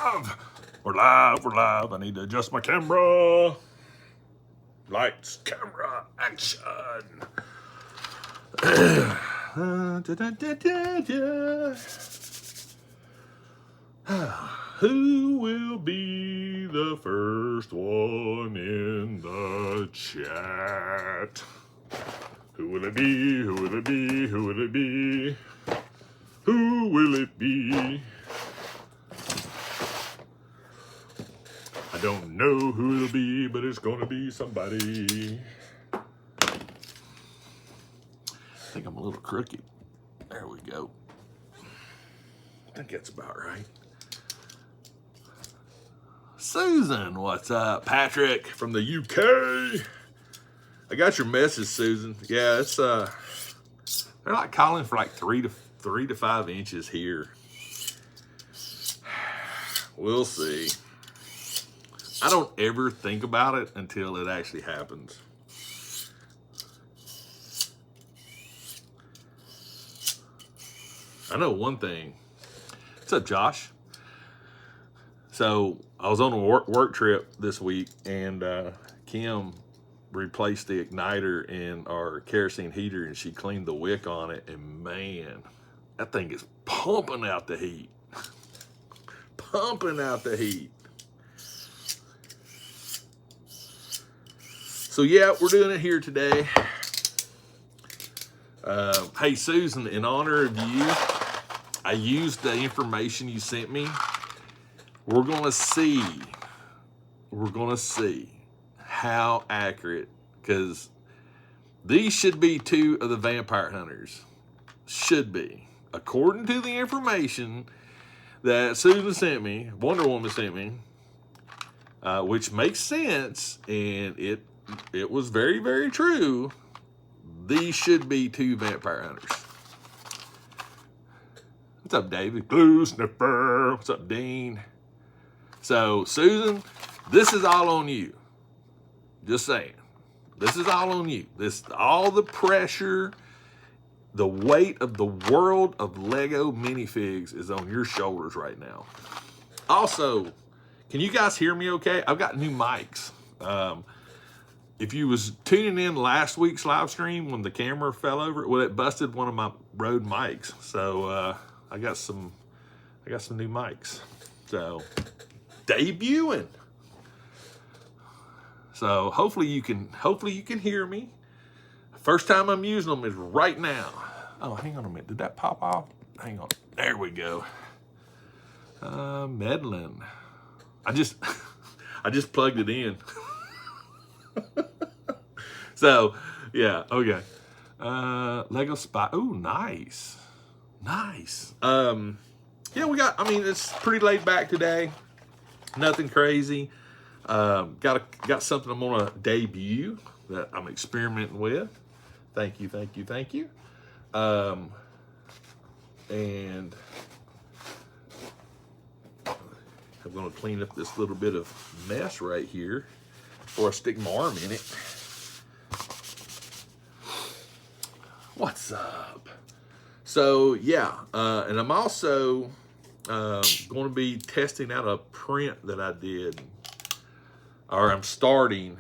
live. We're live. We're live. I need to adjust my camera. Lights, camera, action. Who will be the first one in the chat? Who will it be? Who will it be? Who will it be? Who will it be? I don't know who it'll be, but it's gonna be somebody. I think I'm a little crooked. There we go. I think that's about right. Susan, what's up? Patrick from the UK. I got your message, Susan. Yeah, it's they're like calling for like 3 to 5 inches here. We'll see. I don't ever think about it until it actually happens. I know one thing. What's up, Josh? So I was on a work trip this week, and Kim replaced the igniter in our kerosene heater, and she cleaned the wick on it, and man, that thing is pumping out the heat. Pumping out the heat. So yeah, we're doing it here today. Hey Susan, in honor of you, I used the information you sent me. We're gonna see how accurate, because these should be 2 of the vampire hunters. Should be. According to the information that Susan sent me, Wonder Woman sent me, which makes sense, and it was very, very true. These should be 2 vampire hunters. What's up, David? Glue Sniffer. What's up, Dean? So, Susan, this is all on you. Just saying. This is all on you. All the pressure, the weight of the world of Lego minifigs is on your shoulders right now. Also, can you guys hear me okay? I've got new mics. If you was tuning in last week's live stream when the camera fell over, well, it busted one of my Rode mics. So I got some new mics. So debuting. So hopefully you can hear me. First time I'm using them is right now. Oh, hang on a minute. Did that pop off? Hang on. There we go. Medlin. I just plugged it in. So, yeah, okay. Lego Spy. Ooh, nice. Nice. Yeah, it's pretty laid back today. Nothing crazy. Got something I'm gonna debut that I'm experimenting with. Thank you. And I'm gonna clean up this little bit of mess right here before I stick my arm in it. What's up? So yeah, and I'm also going to be testing out a print that I did, or I'm starting.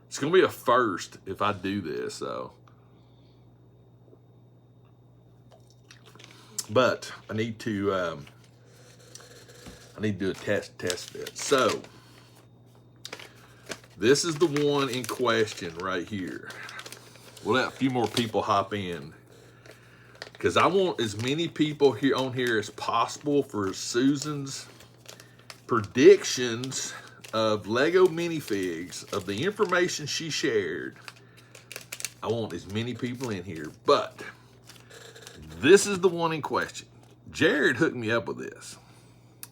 It's going to be a first if I do this, so. But I need to do a test fit. So this is the one in question right here. We'll let a few more people hop in, because I want as many people here on here as possible for Susan's predictions of Lego minifigs, of the information she shared. I want as many people in here, but this is the one in question. Jared hooked me up with this.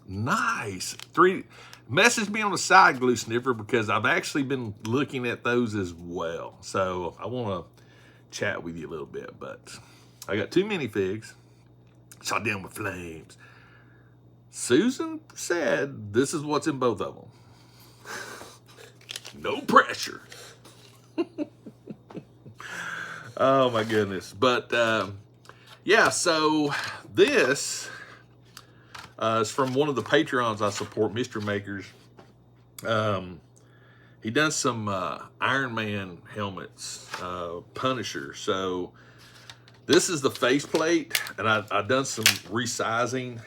Nice. Message me on the side, Glue Sniffer, because I've actually been looking at those as well. So I want to chat with you a little bit, but I got 2 minifigs. Shot down with flames. Susan said this is what's in both of them. No pressure. Oh my goodness. But yeah, so this It's from one of the Patreons I support, Mystery Makers. He done some Iron Man helmets, Punisher. So this is the faceplate, and I've done some resizing.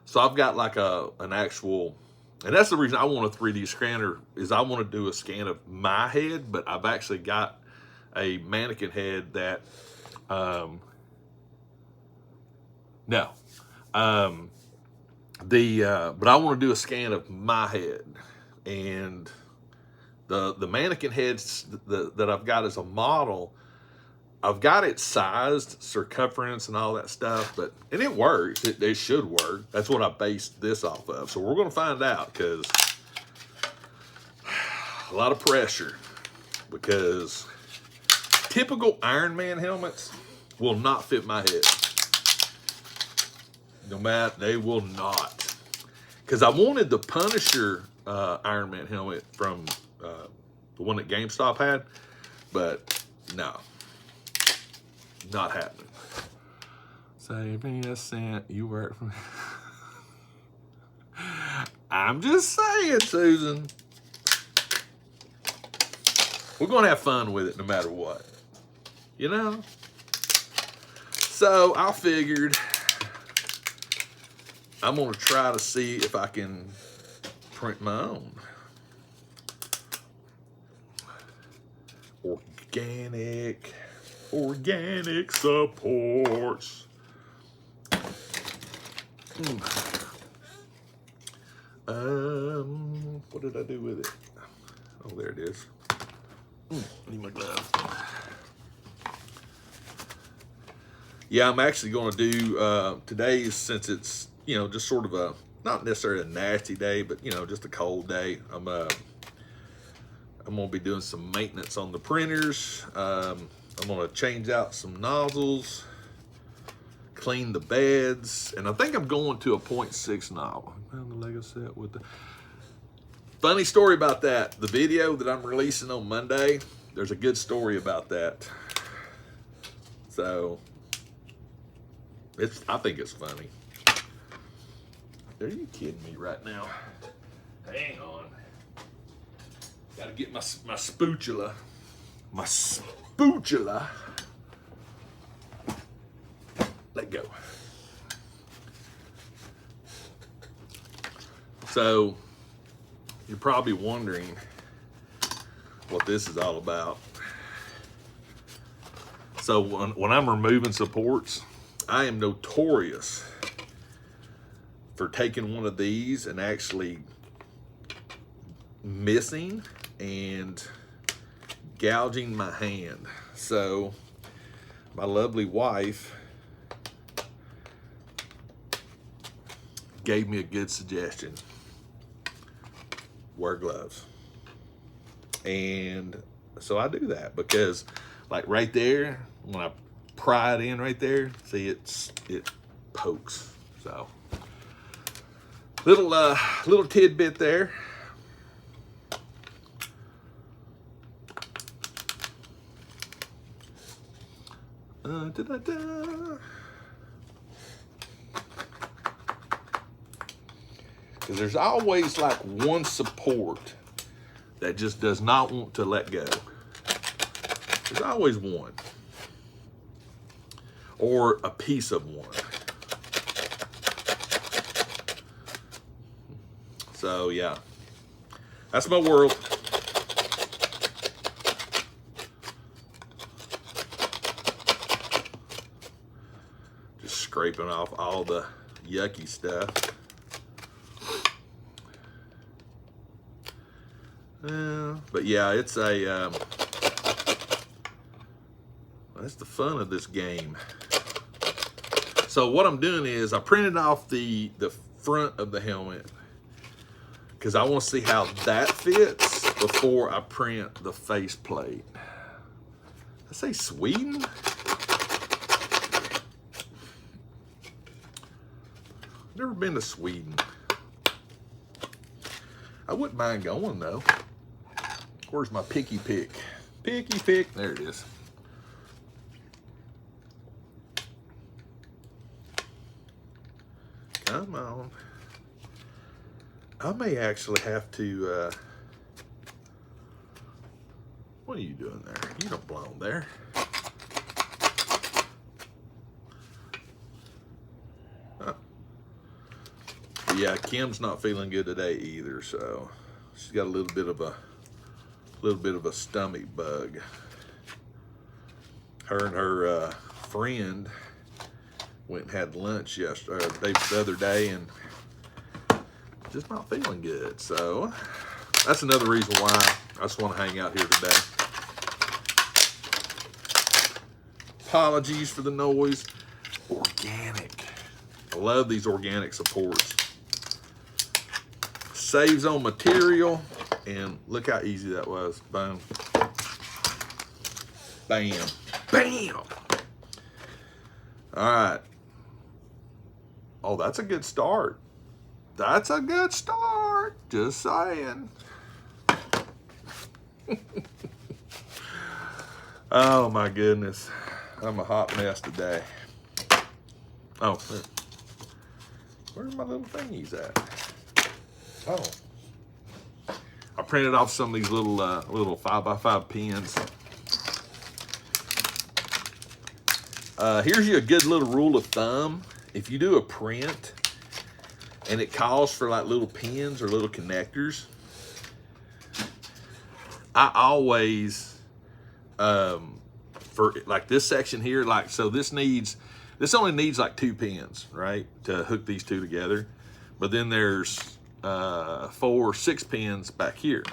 So I've got like an actual, and that's the reason I want a 3D scanner, is I want to do a scan of my head, but I've actually got a mannequin head that, but I want to do a scan of my head, and the mannequin heads that I've got as a model, I've got it sized, circumference and all that stuff, and it works. It should work. That's what I based this off of. So we're going to find out, because a lot of pressure, because typical Iron Man helmets will not fit my head. No matter, they will not. Because I wanted the Punisher Iron Man helmet from the one that GameStop had, but no. Not happening. Save me a cent, you work for me. I'm just saying, Susan. We're going to have fun with it no matter what. You know? So I figured I'm going to try to see if I can print my own. Organic supports. What did I do with it? Oh, there it is. Need my glove. Yeah, I'm actually going to do today's, since it's, you know, just sort of a, not necessarily a nasty day, but, you know, just a cold day. I'm going to be doing some maintenance on the printers. I'm going to change out some nozzles, clean the beds, and I think I'm going to a 0.6 nozzle. I found the Lego set with the... Funny story about that. The video that I'm releasing on Monday, there's a good story about that. So, I think it's funny. Are you kidding me right now? Hang on. Gotta get my spatula. My spatula. Let go. So, you're probably wondering what this is all about. So when I'm removing supports, I am notorious for taking one of these and actually missing and gouging my hand. So my lovely wife gave me a good suggestion. Wear gloves. And so I do that because, like, right there, when I pry it in right there, see, it pokes. So little tidbit there. Because there's always like one support that just does not want to let go. There's always one. Or a piece of one. So yeah, that's my world. Just scraping off all the yucky stuff. But yeah, it's a, that's the fun of this game. So what I'm doing is I printed off the front of the helmet because I want to see how that fits before I print the face plate. I say Sweden? Never been to Sweden. I wouldn't mind going though. Where's my picky pick? Picky pick, there it is. Come on. I may actually have to, what are you doing there? You don't belong there. Huh. Yeah, Kim's not feeling good today either, so she's got a little bit of a stomach bug. Her and her friend went and had lunch the other day, and just not feeling good. So that's another reason why I just want to hang out here today. Apologies for the noise. Organic. I love these organic supports. Saves on material, and look how easy that was. Boom. Bam. Bam. All right. Oh, that's a good start. That's a good start. Just saying. Oh my goodness. I'm a hot mess today. Oh, where's my little thingies at? Oh. I printed off some of these little 5x5 pens. Here's you a good little rule of thumb. If you do a print and it calls for like little pins or little connectors, I always, for like this section here, like, so this only needs like 2 pins, right, to hook these two together. But then there's 4 or 6 pins back here.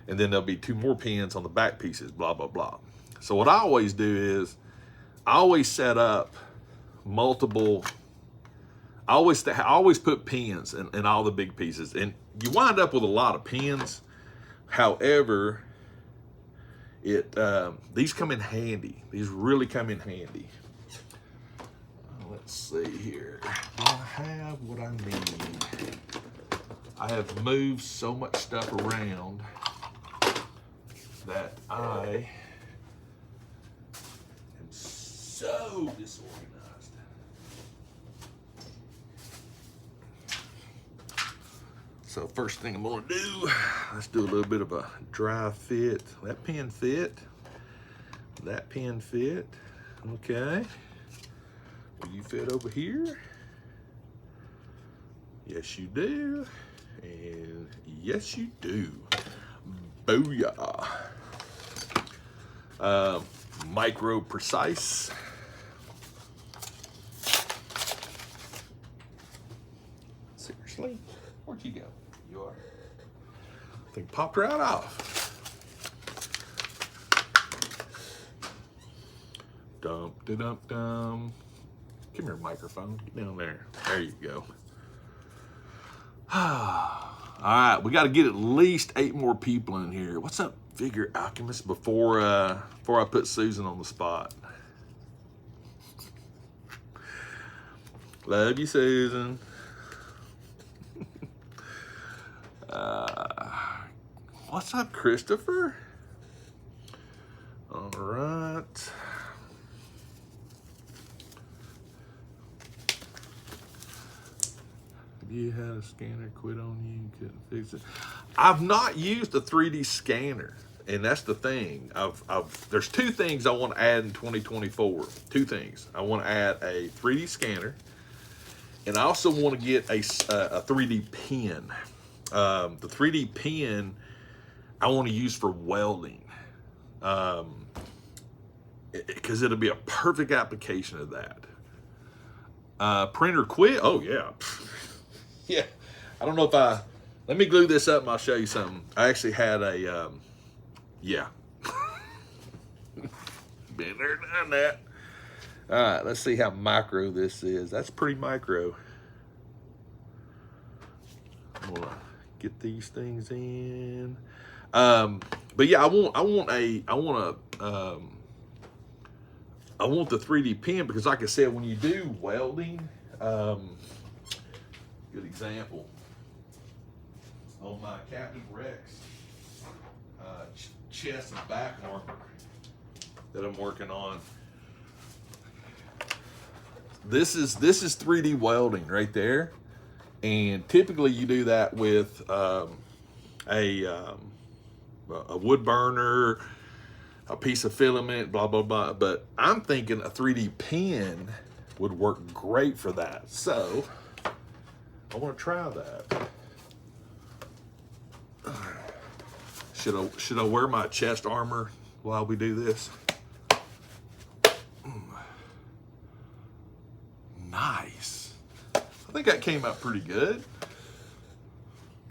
And then there'll be 2 more pins on the back pieces, blah, blah, blah. So what I always do is I always set up multiple, I always put pins in all the big pieces. And you wind up with a lot of pins. However, these come in handy. These really come in handy. Let's see here. Do I have what I need? I have moved so much stuff around that I am so disorganized. So first thing I'm gonna do, let's do a little bit of a dry fit. That pin fit. That pin fit. Okay. Will you fit over here? Yes, you do. And yes, you do. Booyah. Micro Precise. Seriously? Where'd you go? You are. I think popped right off. Dump da dump dum. Come here, microphone. Get down there. There you go. All right, we got to get at least 8 more people in here. What's up, Figure Alchemist? Before I put Susan on the spot. Love you, Susan. What's up, Christopher? All right. You had a scanner quit on you, couldn't fix it. I've not used a 3D scanner, and that's the thing. There's 2 things I want to add in 2024. 2 things. I want to add a 3D scanner, and I also want to get a 3D pen. The 3D pen I want to use for welding, because it'll be a perfect application of that. Printer quit? Oh yeah. Yeah, I don't know if let me glue this up and I'll show you something. I actually had a, yeah. Been there, done that. All right, let's see how micro this is. That's pretty micro. I'm gonna get these things in. But yeah, I want the 3D pen because, like I said, when you do welding, good example on my Captain Rex chest and back armor that I'm working on. this is 3D welding right there. And typically you do that with a wood burner, a piece of filament, blah, blah, blah. But I'm thinking a 3D pen would work great for that. So I want to try that. Should I wear my chest armor while we do this? Nice. I think that came out pretty good.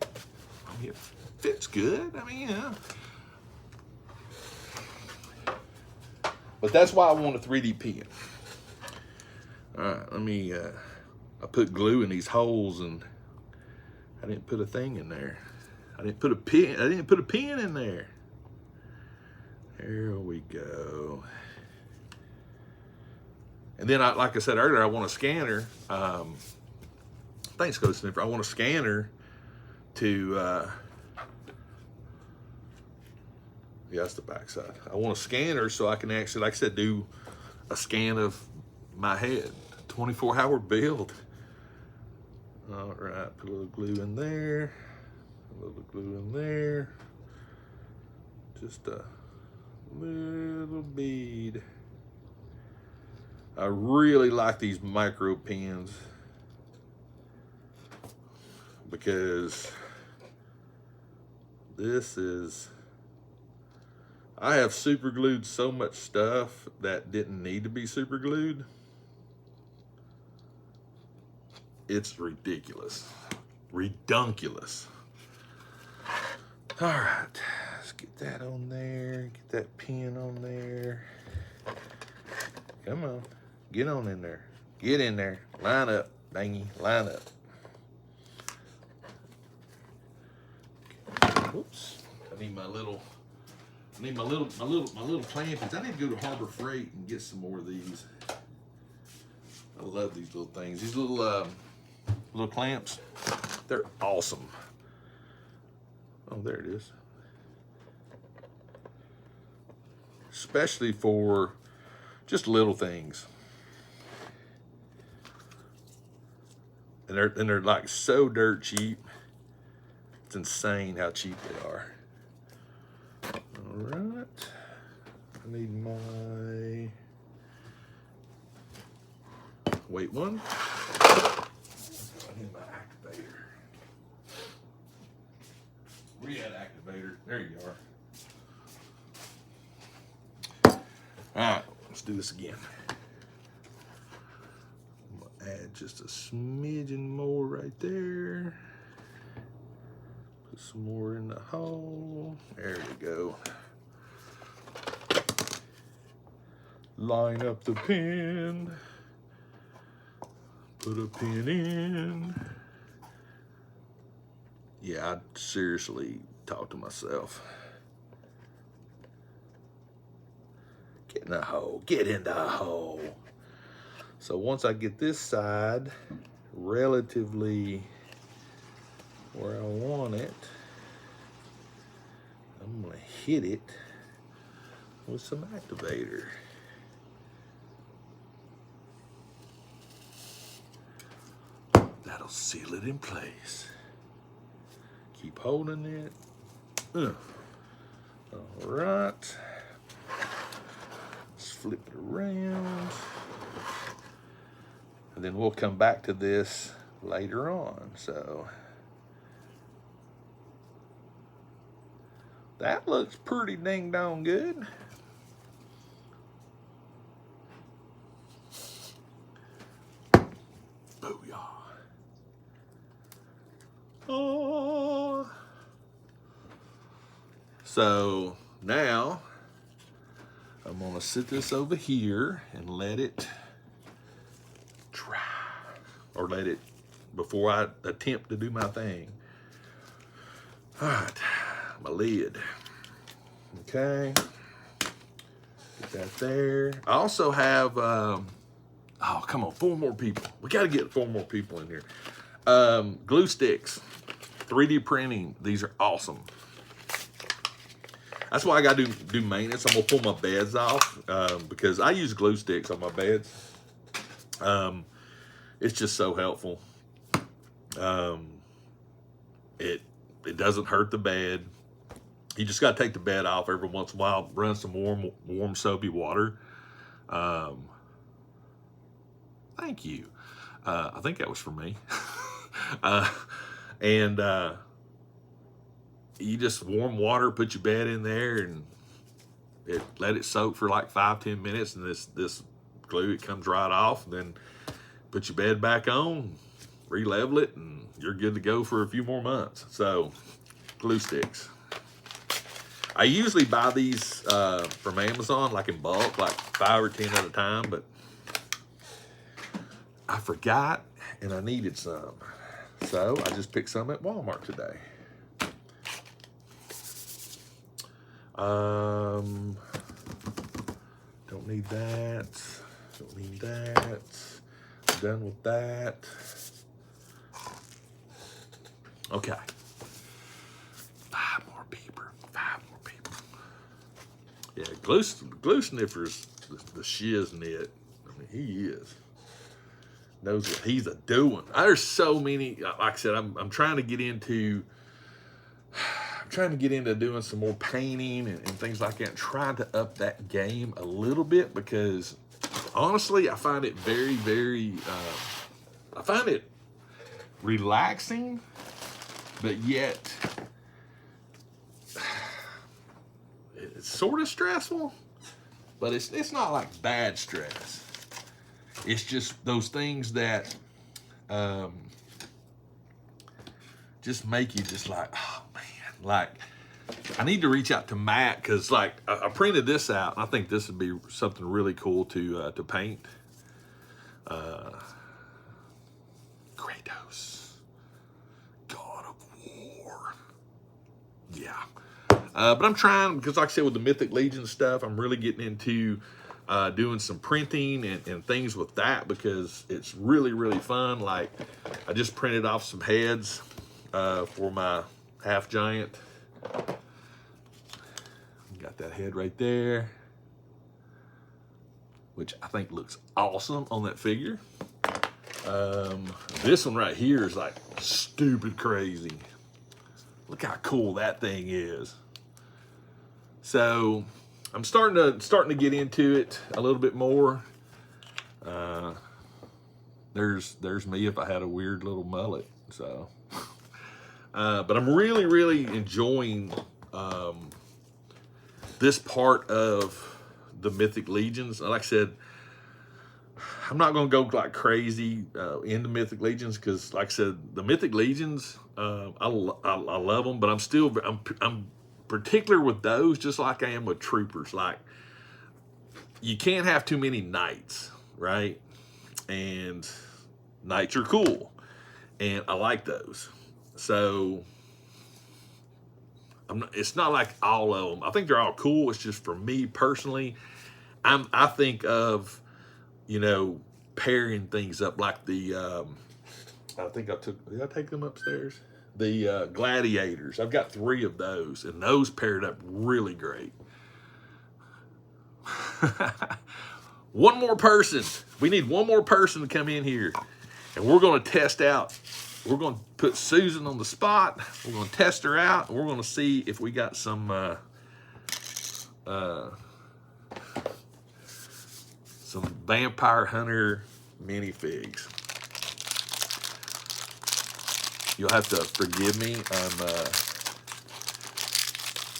I mean, it fits good. I mean, yeah. But that's why I want a 3D pen. All right, let me, I put glue in these holes and I didn't put a thing in there. I didn't put a pin in there. There we go. And then, like I said earlier, I want a scanner. Thanks, Ghost Sniffer. I want a scanner to, yeah, that's the backside. I want a scanner so I can actually, like I said, do a scan of my head. 24-hour build. All right, put a little glue in there. A little glue in there. Just a little bead. I really like these micro pens because this is, I have super glued so much stuff that didn't need to be super glued. It's ridiculous. Redunculous. All right, let's get that on there. Get that pin on there. Come on, get on in there. Get in there. Line up, dangy, line up. Oops. I need my little clampies. I need to go to Harbor Freight and get some more of these. I love these little things. These little clamps. They're awesome. Oh, there it is. Especially for just little things. And they're like so dirt cheap. It's insane how cheap they are. All right. I need my wait one. I need my activator. Where you at, activator? There you are. All right, let's do this again. I'm gonna add just a smidgen more right there. Put some more in the hole. There we go. Line up the pin. Put a pin in. Yeah, I seriously talk to myself. Get in the hole, get in the hole. So once I get this side relatively where I want it, I'm gonna hit it with some activator. That'll seal it in place. Keep holding it. All right. Let's flip it around. And then we'll come back to this later on. So that looks pretty dang dong good. Booyah. Oh. So now I'm gonna sit this over here and let it dry, or let it, before I attempt to do my thing. All right, my lid. Okay, get that there. I also have, oh, come on, 4 more people. We gotta get 4 more people in here. Glue sticks, 3D printing. These are awesome. That's why I gotta do maintenance. I'm gonna pull my beds off because I use glue sticks on my beds. It's just so helpful. It doesn't hurt the bed. You just got to take the bed off every once in a while. Run some warm soapy water. Thank you. I think that was for me. And you just warm water, put your bed in there, and let it soak for like 5-10 minutes, and this glue, it comes right off. And then put your bed back on, re-level it, and you're good to go for a few more months. So, glue sticks. I usually buy these from Amazon, like in bulk, like 5 or 10 at a time, but I forgot and I needed some. So I just picked some at Walmart today. Don't need that. Don't need that. Done with that. Okay. 5 more people. 5 more people. Yeah, glue sniffer's the shiznit. I mean, he is. Knows what he's a doing. There's so many. Like I said, I'm trying to get into. I'm trying to get into doing some more painting and things like that. Trying to up that game a little bit, because honestly, I find it very, very. I find it relaxing, but yet it's sort of stressful. But it's not like bad stress. It's just those things that just make you just like, oh man, like I need to reach out to Matt, because like I printed this out, and I think this would be something really cool to paint. Kratos, God of War. Yeah. But I'm trying, because like I said, with the Mythic Legion stuff, I'm really getting into doing some printing and things with that, because it's really, really fun. Like, I just printed off some heads for my half giant. Got that head right there, which I think looks awesome on that figure. This one right here is like stupid crazy. Look how cool that thing is. So I'm starting to get into it a little bit more. There's me if I had a weird little mullet. So, but I'm really, really enjoying this part of the Mythic Legions. Like I said, I'm not going to go like crazy into Mythic Legions, because, like I said, the Mythic Legions, I love them, but I'm particular with those, just like I am with Troopers. Like, you can't have too many knights, right? And knights are cool, and I like those. So it's not like all of them. I think they're all cool. It's just for me personally, I think of, pairing things up, like the I think did I take them upstairs? The gladiators. I've got 3 of those, and those paired up really great. One more person. We need one more person to come in here, and we're going to test out. We're going to put Susan on the spot. We're going to test her out, and we're going to see if we got some Vampire Hunter minifigs. You'll have to forgive me.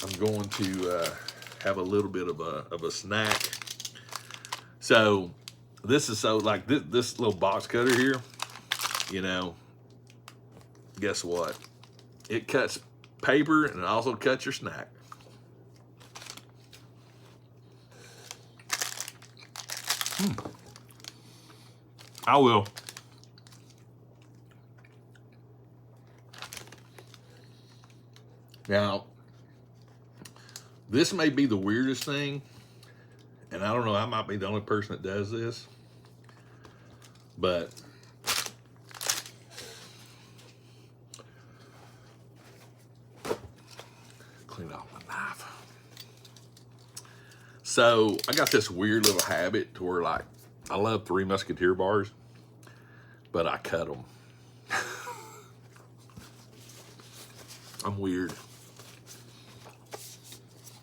I'm going to have a little bit of a snack. So this is like this little box cutter here. Guess what? It cuts paper, and it also cuts your snack. I will. Now, this may be the weirdest thing, and I don't know, I might be the only person that does this, but clean off my knife. So I got this weird little habit to where, like, I love Three Musketeer bars, but I cut them. I'm weird.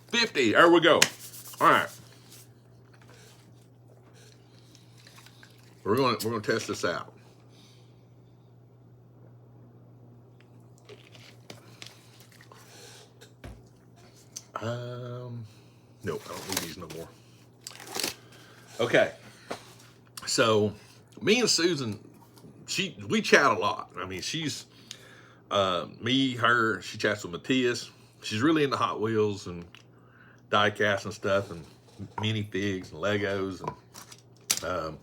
50. There we go. All right. We're gonna test this out. Nope, I don't need these no more. Okay. So me and Susan, we chat a lot. I mean, she's me, her, she chats with Matthias. She's really into Hot Wheels and die-cast and stuff, and minifigs and Legos, and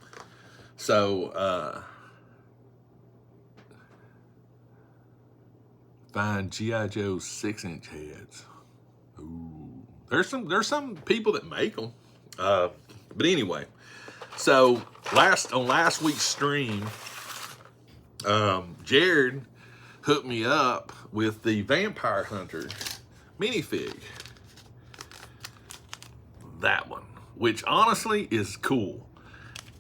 find G.I. Joe 6-inch heads. Ooh, there's some people that make them, but anyway. So on last week's stream, Jared hooked me up with the Vampire Hunter minifig. That one, which honestly is cool.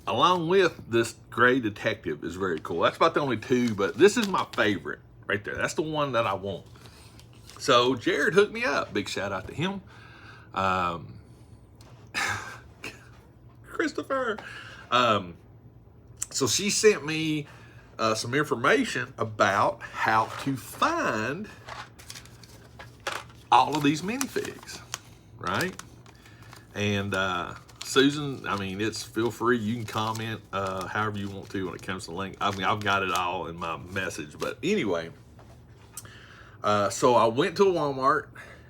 Along with this Gray Detective is very cool. That's about the only two, but this is my favorite right there. That's the one that I want. So Jared hooked me up. Big shout out to him. Christopher. So she sent me some information about how to find all of these minifigs, right? And Susan, I mean, feel free. You can comment however you want to when it comes to the link. I mean, I've got it all in my message. But anyway, so I went to a Walmart,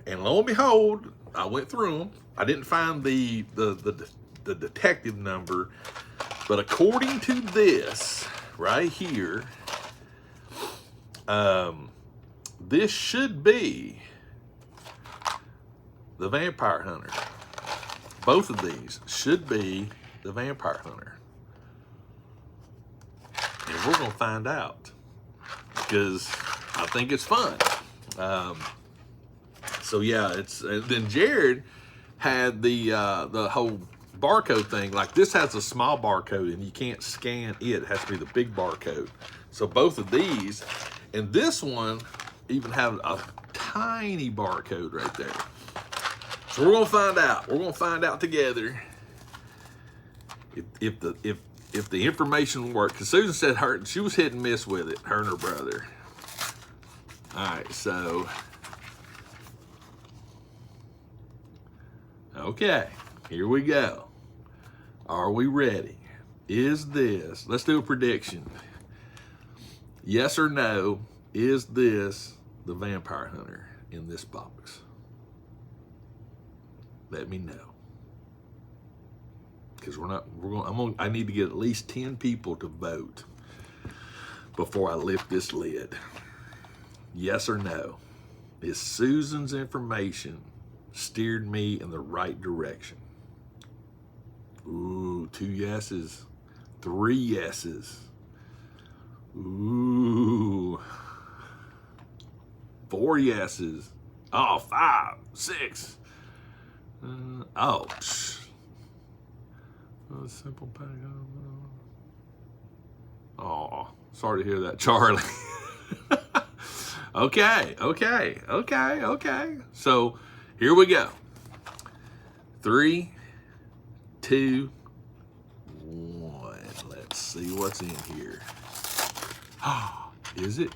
and lo and behold, I went through them. I didn't find the detective number, but according to this right here, this should be the Vampire Hunter. Both of these should be the Vampire Hunter. And we're going to find out, because I think it's fun. So yeah, then Jared had the whole barcode thing. Like, this has a small barcode and you can't scan it. It has to be the big barcode. So both of these, and this one even have a tiny barcode right there. So we're gonna find out. We're gonna find out together if the information worked. Because Susan said she was hit and miss with it, her and her brother. All right, so okay, here we go. Are we ready? Is this? Let's do a prediction. Yes or no? Is this the Vampire Hunter in this box? Let me know, because I need to get at least 10 people to vote before I lift this lid. Yes or no? Is Susan's information steered me in the right direction? Ooh, 2 yeses, 3 yeses. Ooh, 4 yeses. Oh, 5, 6. Simple pack. Oh, sorry to hear that, Charlie. Okay. So here we go. 3, 2, 1. Let's see what's in here. Is it?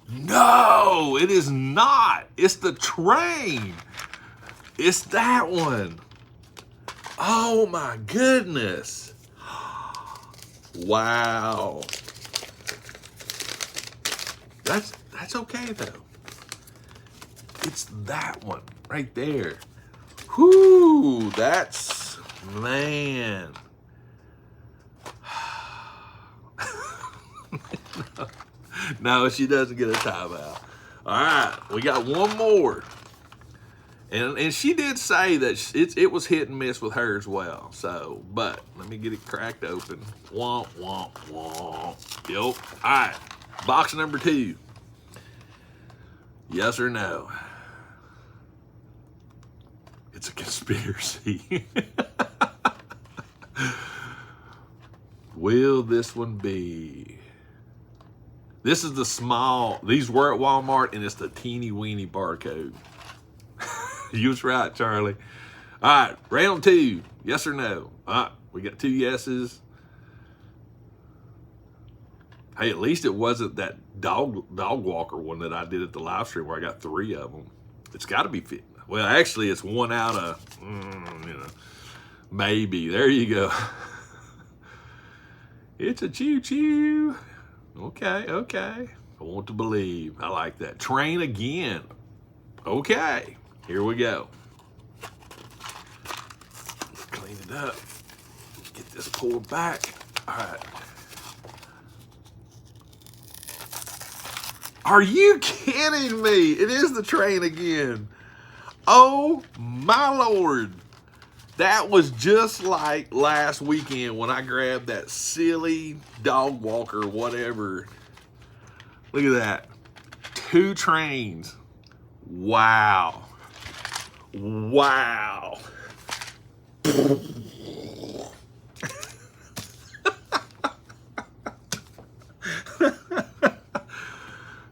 No, it is not. It's the train. It's that one. Oh my goodness. Wow. That's okay though. It's that one right there. Whoo, that's, man. No, she doesn't get a timeout. All right, we got one more. And she did say that it was hit and miss with her as well. So, but let me get it cracked open. Womp, womp, womp. Yep. All right, box number 2. Yes or no? It's a conspiracy. will this one be? This is the small, these were at Walmart, and it's the teeny weeny barcode. You was right, Charlie. All right, round 2, yes or no? All right, we got 2 yeses. Hey, at least it wasn't that dog walker one that I did at the live stream where I got 3 of them. It's got to be fit. Well, actually, it's 1 out of, maybe. There you go. It's a choo-choo. Okay. I want to believe. I like that. Train again. Okay, here we go. Let's clean it up. Get this pulled back. All right. Are you kidding me? It is the train again. Oh my Lord. That was just like last weekend when I grabbed that silly dog walker, whatever. Look at that. 2 trains. Wow. Wow.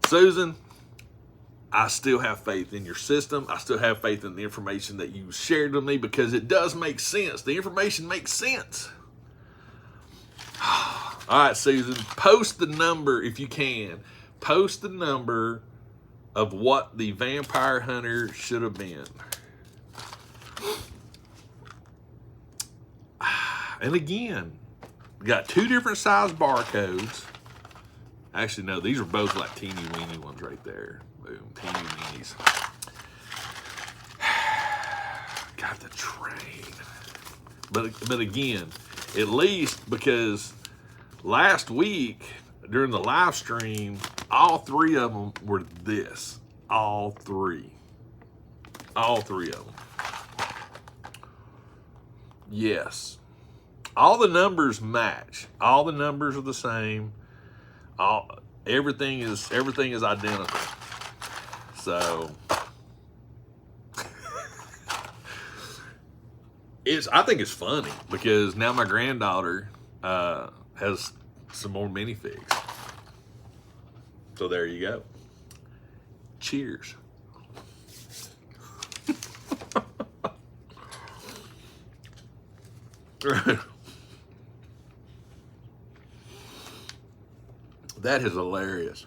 Susan, I still have faith in your system. I still have faith in the information that you shared with me because it does make sense. The information makes sense. All right, Susan, post the number if you can. Post the number of what the vampire hunter should have been. And again, we got 2 different size barcodes. Actually, no, these are both like teeny weeny ones right there. Boom, teeny weenies. Got the train. But again, at least because last week during the live stream, all 3 of them were this. All 3. All 3 of them. Yes. All the numbers match. All the numbers are the same. Everything is identical. So I think it's funny because now my granddaughter has some more minifigs. So there you go. Cheers. That is hilarious.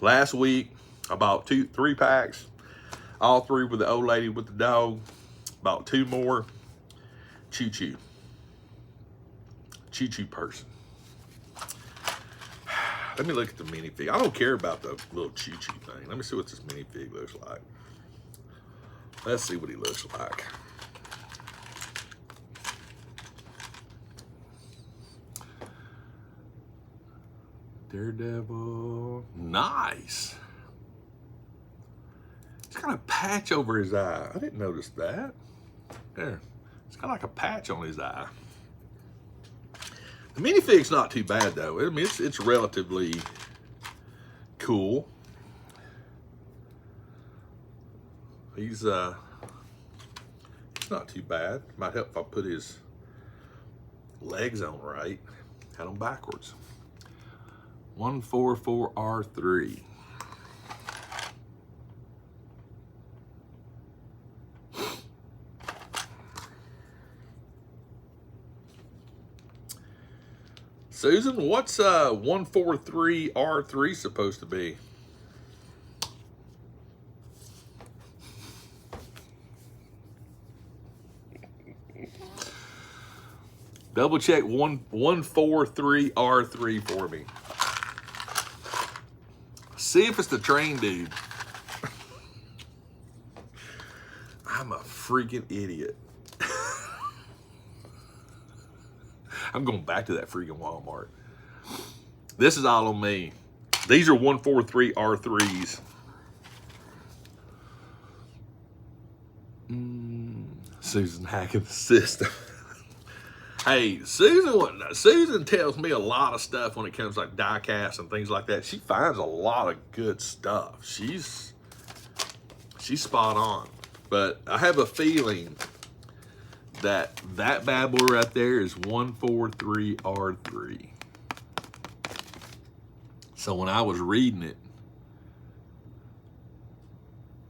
Last week, I bought 3 packs. All 3 with the old lady with the dog. Bought 2 more. Choo-choo. Choo-choo person. Let me look at the minifig. I don't care about the little choo-choo thing. Let me see what this minifig looks like. Let's see what he looks like. Daredevil. Nice. It's got a patch over his eye. I didn't notice that. There. It's got like a patch on his eye. The minifig's not too bad though. I mean, it's relatively cool. He's not too bad. Might help if I put his legs on right. Had them backwards. 144R3. Susan, what's 143R3 supposed to be? Double check 143R3 for me. See if it's the train dude. I'm a freaking idiot. I'm going back to that freaking Walmart. This is all on me. These are 143R3s. Susan hacking the system. Hey, Susan tells me a lot of stuff when it comes to like die casts and things like that. She finds a lot of good stuff. She's spot on. But I have a feeling that bad boy right there is 143R3. So when I was reading it,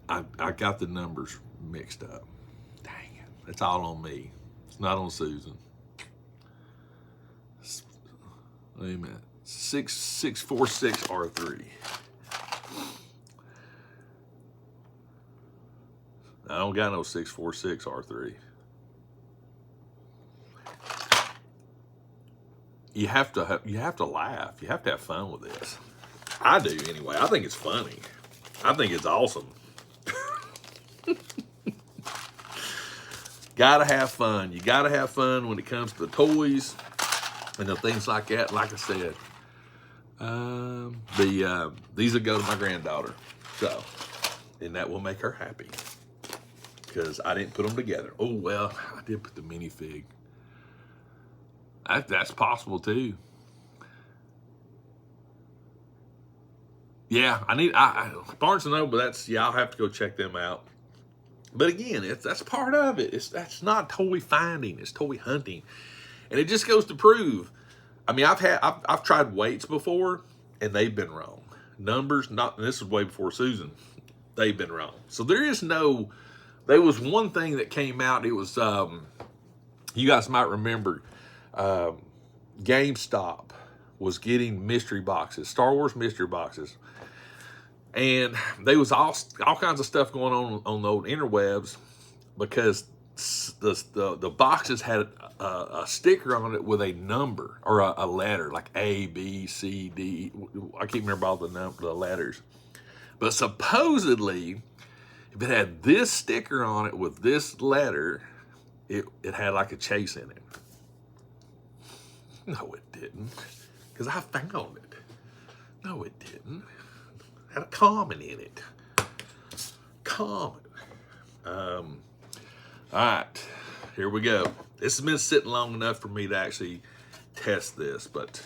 I got the numbers mixed up. Dang it. It's all on me. It's not on Susan. Wait a minute. 646R3. I don't got no 646R3. You have to laugh. You have to have fun with this. I do anyway. I think it's funny. I think it's awesome. Gotta have fun. You gotta have fun when it comes to the toys and the things like that. Like I said, these will go to my granddaughter. So, and that will make her happy because I didn't put them together. Oh well, I did put the minifig. That's possible too. Yeah, I Barnes & Noble. I'll have to go check them out. But again, that's part of it. That's not toy finding. It's toy hunting, and it just goes to prove. I mean, I've tried weights before, and they've been wrong. Numbers, not. And this was way before Susan. They've been wrong. So there was one thing that came out. It was you guys might remember, GameStop was getting mystery boxes, Star Wars mystery boxes. And there was all kinds of stuff going on the old interwebs because the boxes had a sticker on it with a number or a letter like A, B, C, D. I can't remember all the letters. But supposedly, if it had this sticker on it with this letter, it had like a chase in it. No, it didn't. Because I found it. No, it didn't. Had a comment in it. Comment. All right, here we go. This has been sitting long enough for me to actually test this, but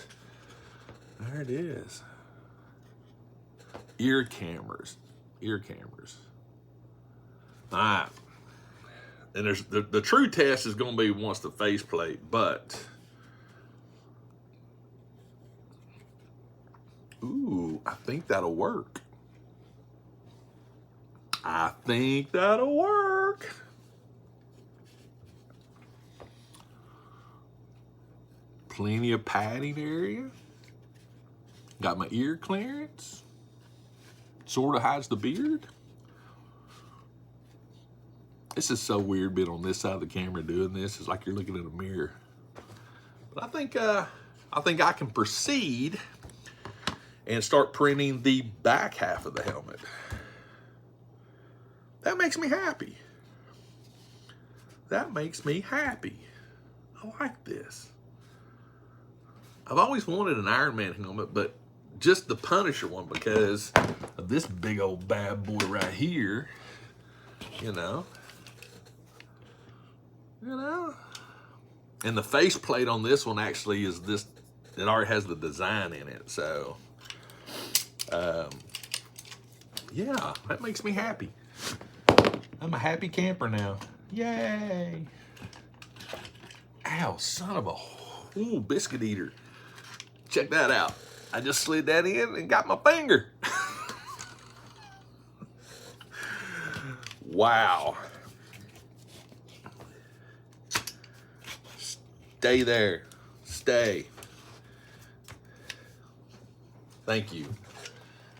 there it is. Ear cameras. All right. And there's the true test is going to be once the faceplate, but ooh, I think that'll work. Plenty of padding area. Got my ear clearance. Sort of hides the beard. This is so weird being on this side of the camera doing this. It's like you're looking in a mirror. But I think I can proceed and start printing the back half of the helmet. That makes me happy. I like this. I've always wanted an Iron Man helmet, but just the Punisher one because of this big old bad boy right here. You know. And the faceplate on this one actually is this. It already has the design in it, so yeah, that makes me happy. I'm a happy camper now. Yay! Ow, son of a biscuit eater. Check that out. I just slid that in and got my finger. Wow. Stay there. Stay. Thank you.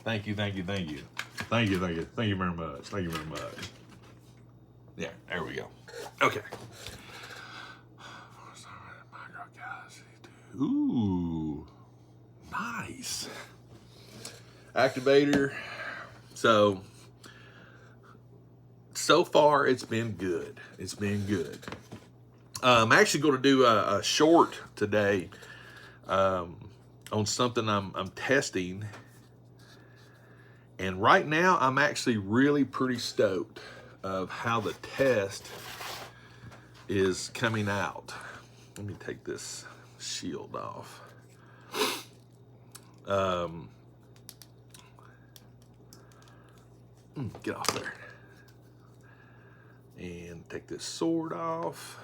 Thank you very much. Yeah, there we go. Okay. Ooh, nice. Activator. So far it's been good. I'm actually going to do a short today on something I'm testing. And right now I'm actually really pretty stoked of how the test is coming out. Let me take this shield off. Get off there. And take this sword off.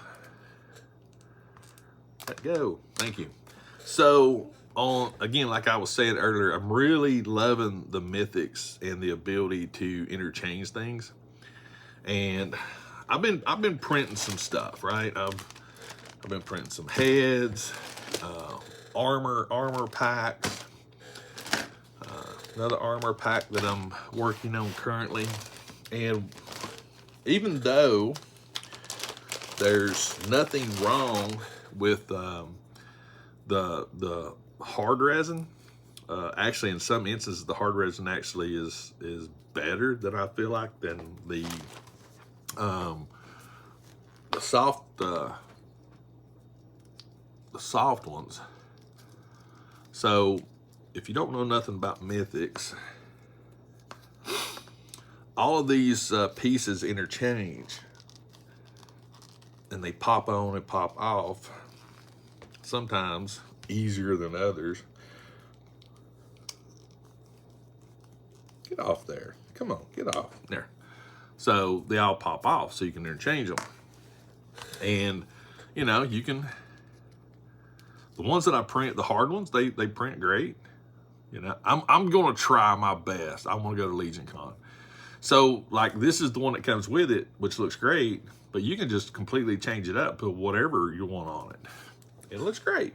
Let go. Thank you. So again, like I was saying earlier, I'm really loving the Mythics and the ability to interchange things. And I've been printing some stuff, right? I've been printing some heads, armor packs, another armor pack that I'm working on currently. And even though there's nothing wrong with the hard resin, actually in some instances the hard resin actually is better than I feel like than the soft ones. So if you don't know nothing about Mythics, all of these pieces interchange and they pop on and pop off, sometimes easier than others. Get off there. Come on, get off there. So they all pop off so you can interchange them. And you know, you can, the ones that I print, the hard ones, they print great. You know, I'm gonna try my best. I want to go to Legion Con. So like this is the one that comes with it, which looks great, but you can just completely change it up, put whatever you want on it. It looks great.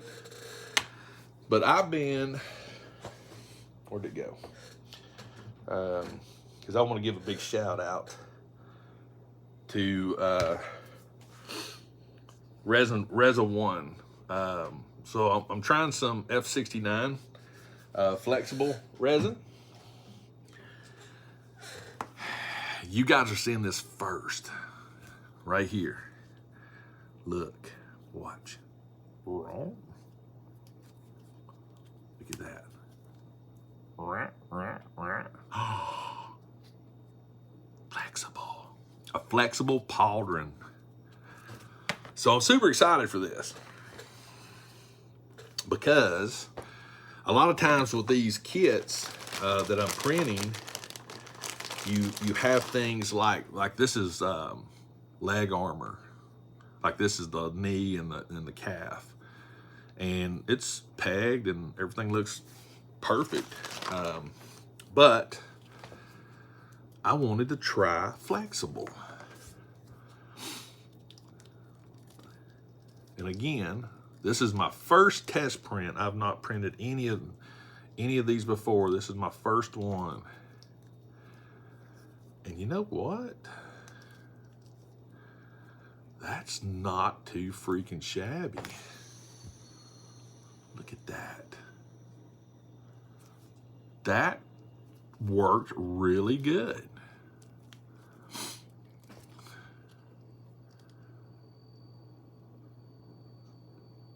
But I've been, where'd it go? Because I want to give a big shout out to Resin 1. So I'm trying some F69 flexible resin. You guys are seeing this first, right here. Look, watch. Look at that. Flexible. A flexible pauldron. So I'm super excited for this because a lot of times with these kits that I'm printing, you have things like this is leg armor, like this is the knee and the calf, and it's pegged and everything looks perfect. But I wanted to try flexible. And again, this is my first test print. I've not printed any of these before. This is my first one. And you know what? That's not too freaking shabby. Look at that. That worked really good.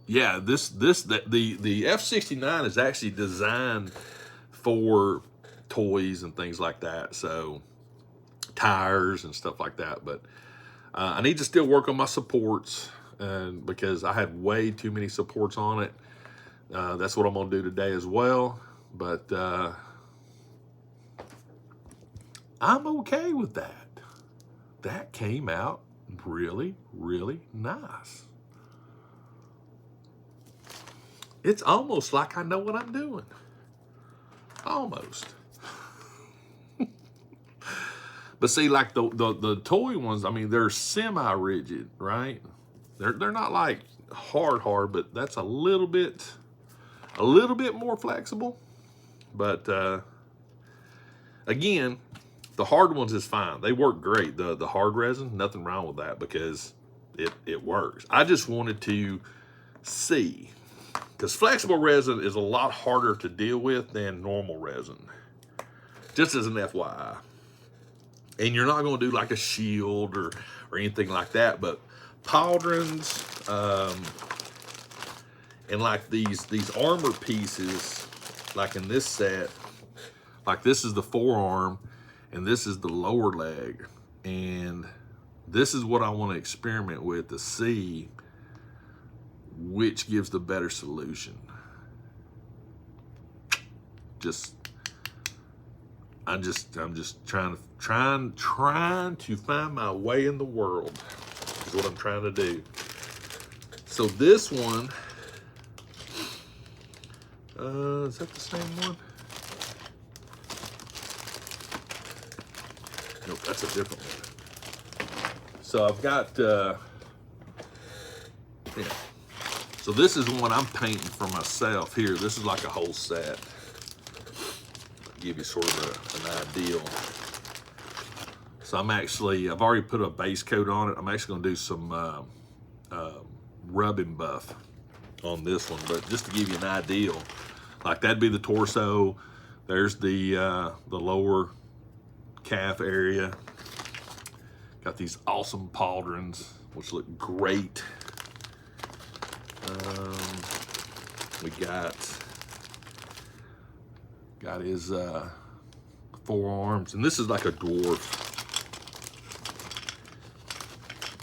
Yeah, the F69 is actually designed for toys and things like that. So tires and stuff like that. But I need to still work on my supports because I had way too many supports on it. That's what I'm gonna do today as well. But I'm okay with that. That came out really, really nice. It's almost like I know what I'm doing. Almost. But see, like the toy ones, I mean, they're semi-rigid, right? They're not like hard, but that's a little bit more flexible. But again, the hard ones is fine. They work great. The hard resin, nothing wrong with that because it works. I just wanted to see, because flexible resin is a lot harder to deal with than normal resin. Just as an FYI. And you're not going to do like a shield or anything like that, but pauldrons and like these armor pieces, like in this set, like this is the forearm and this is the lower leg, and this is what I want to experiment with to see which gives the better solution. I'm just trying to find my way in the world is what I'm trying to do. So this one Is that the same one? Nope, that's a different one. So I've got, yeah. So this is one I'm painting for myself here. This is like a whole set. Give you sort of an ideal. So I've already put a base coat on it. I'm actually gonna do some rub and buff on this one, but just to give you an ideal, like that'd be the torso. There's the lower calf area. Got these awesome pauldrons, which look great. We got his forearms, and this is like a dwarf.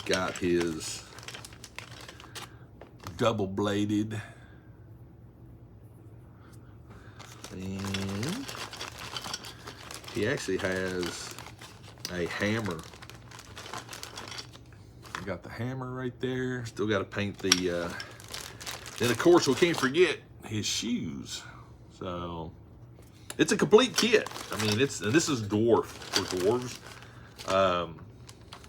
Got his double-bladed, and he actually has a hammer. Got the hammer right there. Still got to paint the, then of course we can't forget his shoes. So it's a complete kit. I mean, and this is dwarf for dwarves.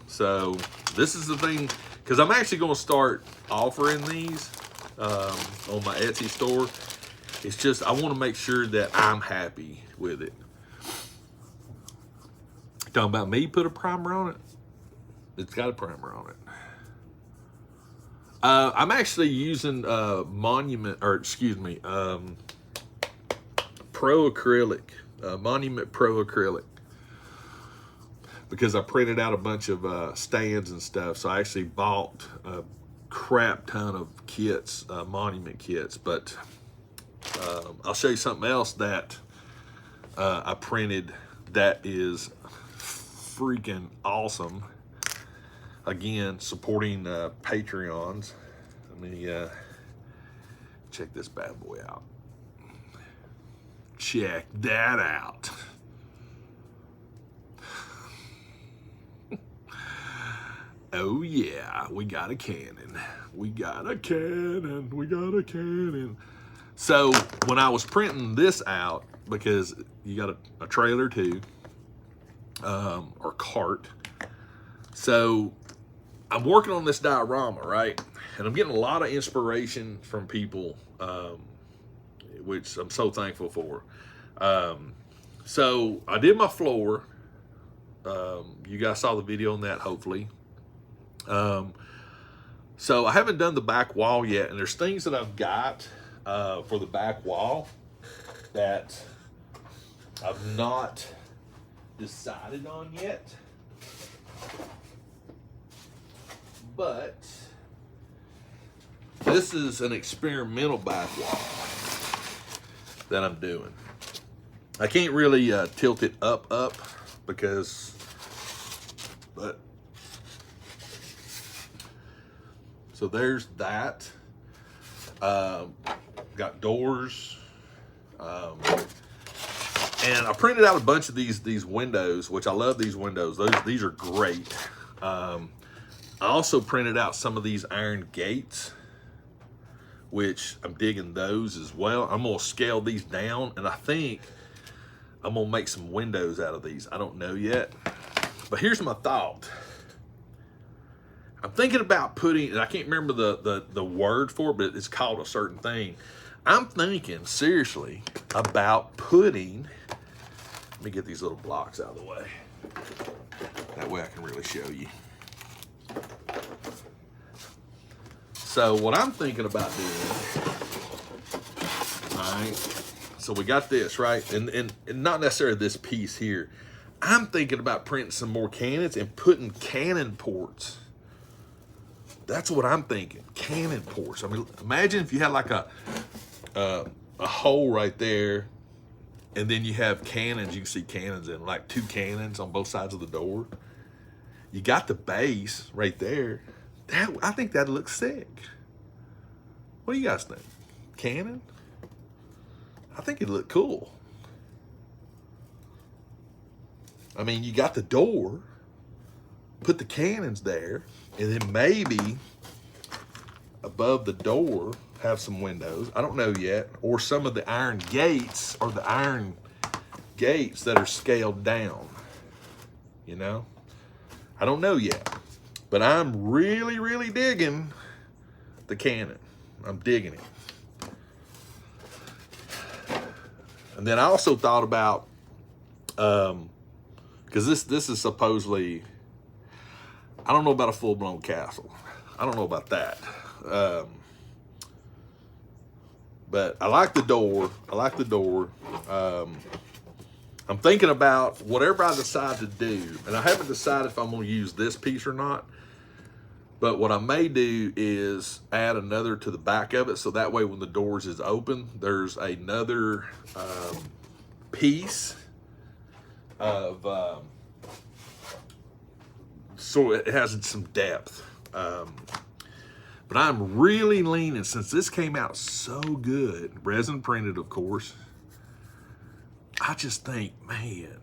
So this is the thing, because I'm actually going to start offering these on my Etsy store. It's just, I want to make sure that I'm happy with it. Talking about me put a primer on it? It's got a primer on it. I'm actually using Monument Pro Acrylic, Monument Pro Acrylic, because I printed out a bunch of stands and stuff. So I actually bought a crap ton of kits, Monument kits. But I'll show you something else that I printed that is freaking awesome. Again, supporting Patreons. Let me check this bad boy out. Check that out. Oh yeah, we got a cannon. We got a cannon. We got a cannon. So when I was printing this out, because you got a trailer too, or cart. So I'm working on this diorama, right? And I'm getting a lot of inspiration from people, which I'm so thankful for. So I did my floor. You guys saw the video on that, hopefully. So I haven't done the back wall yet, and there's things that I've got for the back wall that I've not decided on yet. But this is an experimental back wall that I'm doing. I can't really tilt it up because, but so there's that. Got doors, and I printed out a bunch of these windows, which I love these windows. These are great. I also printed out some of these iron gates, which I'm digging those as well. I'm gonna scale these down, and I think I'm gonna make some windows out of these. I don't know yet, but here's my thought. I'm thinking about putting, and I can't remember the word for it, but it's called a certain thing. I'm thinking seriously about putting, let me get these little blocks out of the way. That way I can really show you. So what I'm thinking about doing, all right, so we got this, right? And not necessarily this piece here. I'm thinking about printing some more cannons and putting cannon ports. That's what I'm thinking, cannon ports. I mean, imagine if you had like a hole right there, and then you have cannons, you can see cannons in, like 2 cannons on both sides of the door. You got the base right there. I think that looks sick. What do you guys think? Cannon? I think it'd look cool. I mean, you got the door, put the cannons there, and then maybe above the door, have some windows. I don't know yet. Or some of the iron gates or the iron gates that are scaled down. You know? I don't know yet. But I'm really, really digging the Canon. I'm digging it. And then I also thought about, because this is supposedly, I don't know about a full-blown castle. I don't know about that. But I like the door. I like the door. I'm thinking about whatever I decide to do, and I haven't decided if I'm going to use this piece or not. But what I may do is add another to the back of it, so that way when the doors is open, there's another piece of, so it has some depth. But I'm really leaning, since this came out so good, resin printed, of course, I just think, man,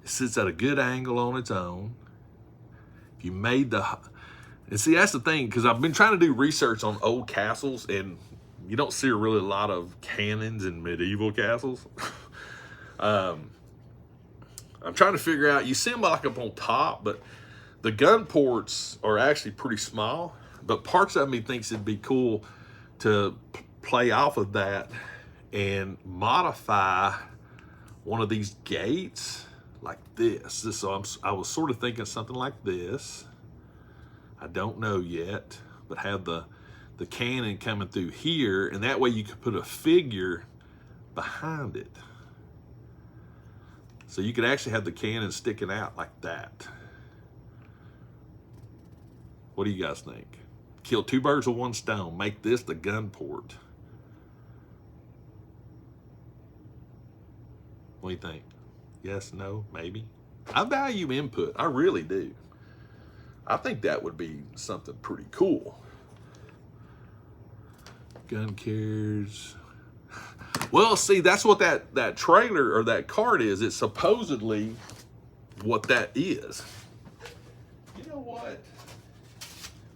it sits at a good angle on its own. If you made and see, that's the thing, because I've been trying to do research on old castles, and you don't see really a lot of cannons in medieval castles. I'm trying to figure out, you see them like up on top, but the gun ports are actually pretty small. But parts of me thinks it'd be cool to play off of that and modify one of these gates like this. So I was sort of thinking something like this. I don't know yet, but have the cannon coming through here, and that way you could put a figure behind it. So you could actually have the cannon sticking out like that. What do you guys think? Kill two birds with one stone. Make this the gun port. What do you think? Yes, no, maybe? I value input. I really do. I think that would be something pretty cool. Gun carriers. Well, see, that's what that trailer or that cart is. It's supposedly what that is. You know what?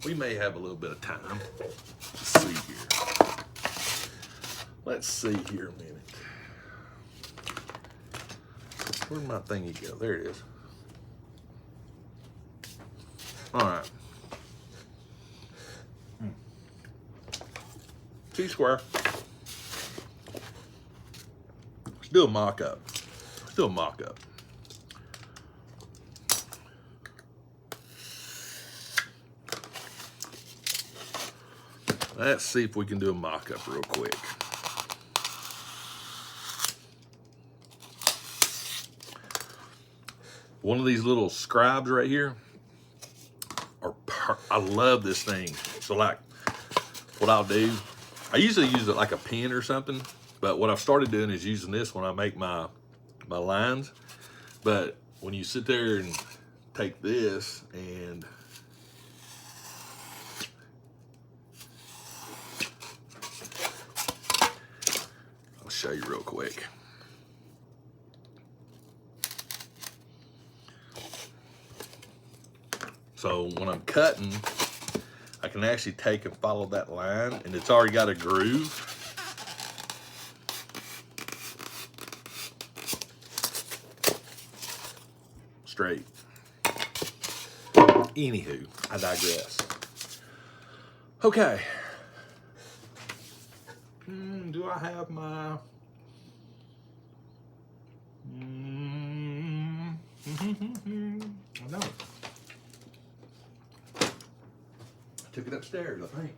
We may have a little bit of time. Let's see here. Let's see here a minute. Where'd my thingy go? There it is. All right. T-square. Let's do a mock-up. Let's do a mock-up. Let's see if we can do a mock-up real quick. One of these little scribes right here I love this thing. So like, what I'll do, I usually use it like a pen or something, but what I've started doing is using this when I make my lines. But when you sit there and take this and I'll show you real quick. So when I'm cutting, I can actually take and follow that line, and it's already got a groove. Straight. Anywho, I digress. Okay. Do I have my... I don't. Took it upstairs, I think.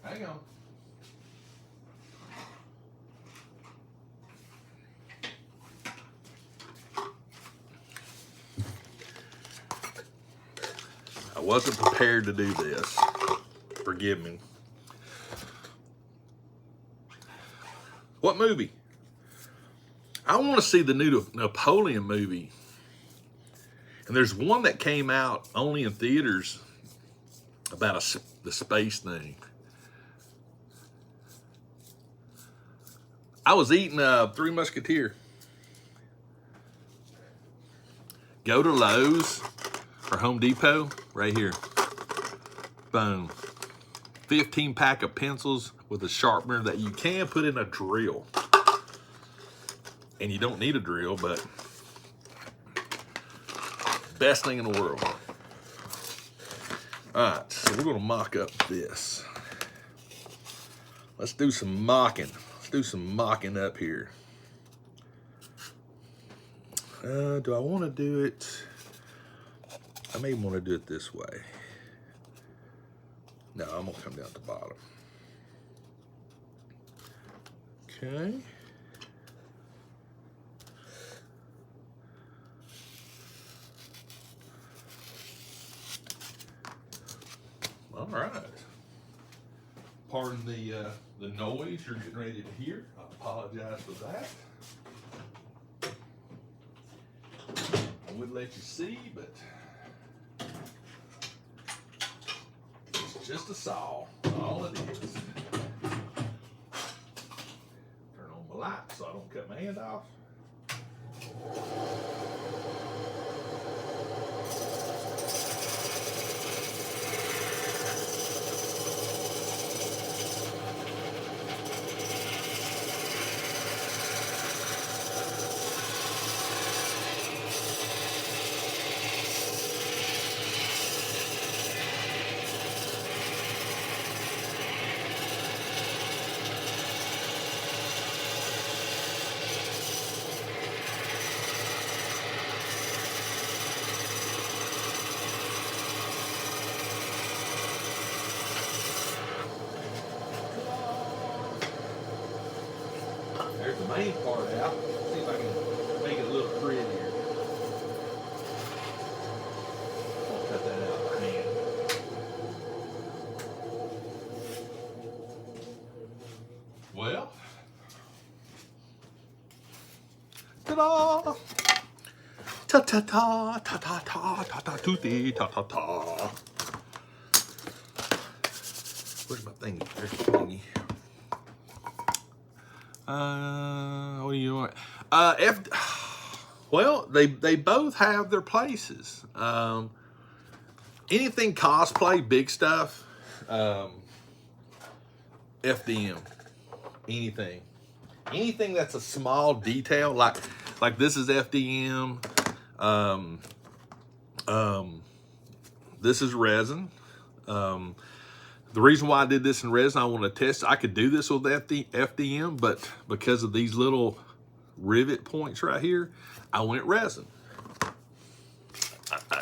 Hang on. I wasn't prepared to do this. Forgive me. What movie? I want to see the new Napoleon movie. And there's one that came out only in theaters about the space thing. I was eating Three Musketeer. Go to Lowe's or Home Depot, right here. Boom. 15 pack of pencils with a sharpener that you can put in a drill. And you don't need a drill, but best thing in the world. All right, so we're gonna mock up this. Let's do some mocking. Let's do some mocking up here. Do I want to do it? I may want to do it this way. No, I'm gonna come down at the bottom. Okay. All right. Pardon the noise you're getting ready to hear. I apologize for that. I would let you see, but it's just a saw. All it is. Turn on my light so I don't cut my hand off. There's the main part out. See if I can make it a little prettier. I'll cut that out by hand. Well, ta-da! Ta-ta-ta, ta-ta-ta, ta-ta-tootie, ta-ta-ta. Where's my thing? There's the thingy. What do you want? Well, they both have their places. Anything cosplay, big stuff, FDM. Anything that's a small detail, like this is FDM. This is resin. The reason why I did this in resin, I want to test. I could do this with FDM, but because of these little rivet points right here, I went resin.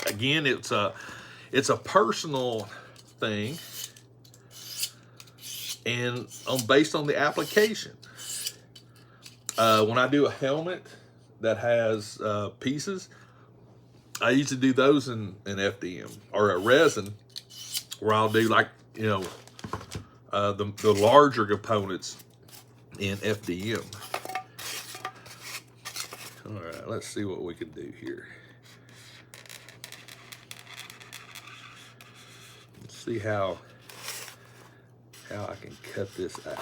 Again, it's a personal thing, and based on the application. When I do a helmet that has pieces, I used to do those in FDM or a resin, where I'll do like, you know, the larger components in FDM. All right, let's see what we can do here. Let's see how I can cut this out.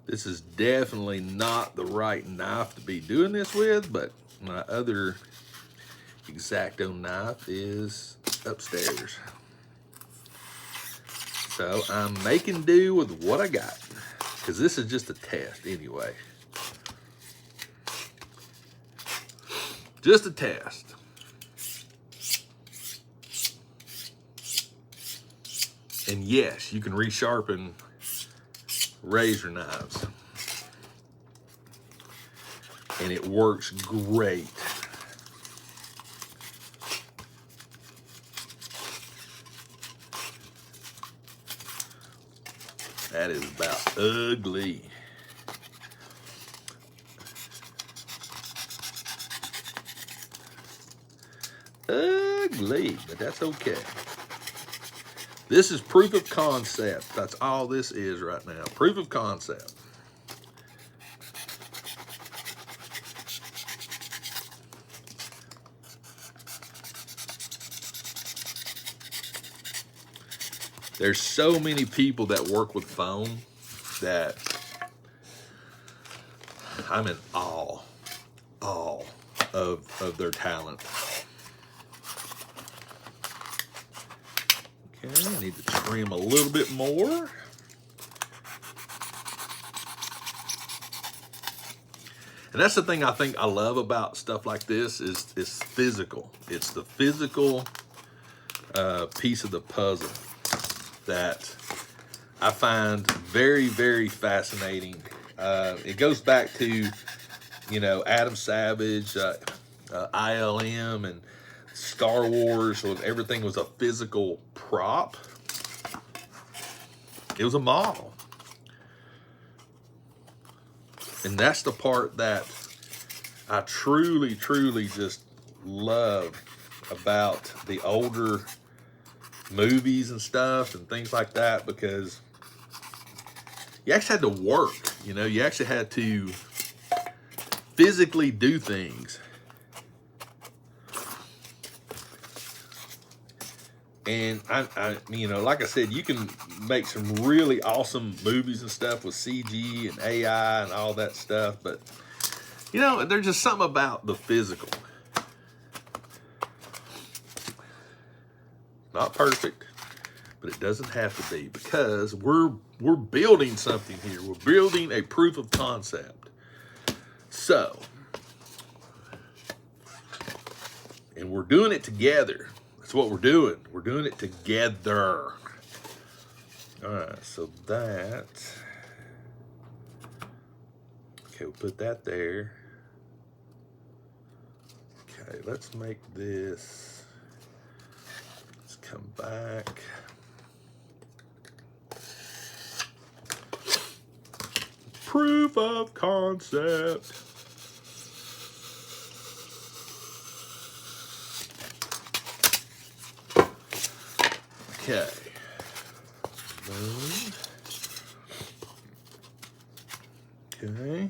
This is definitely not the right knife to be doing this with, but my other X-Acto knife is upstairs. So I'm making do with what I got, because this is just a test anyway. Just a test. And yes, you can resharpen razor knives, and it works great. That is about ugly. Ugly, but that's okay. This is proof of concept. That's all this is right now. Proof of concept. There's so many people that work with foam that I'm in awe of their talent. Okay, I need to trim a little bit more. And that's the thing I think I love about stuff like this is physical. It's the physical piece of the puzzle that I find very, very fascinating. It goes back to, you know, Adam Savage, ILM, and Star Wars, when everything was a physical prop. It was a model. And that's the part that I truly, truly just love about the older movies and stuff and things like that, because you actually had to work, you know, you actually had to physically do things. And I you know, like I said, you can make some really awesome movies and stuff with CG and AI and all that stuff, but you know, there's just something about the physical. Not perfect, but it doesn't have to be, because we're building something here. We're building a proof of concept. So, and we're doing it together. That's what we're doing. We're doing it together. All right, so that, okay, we'll put that there. Okay, let's make this, let's come back. Proof of concept. Okay. Boom. Okay.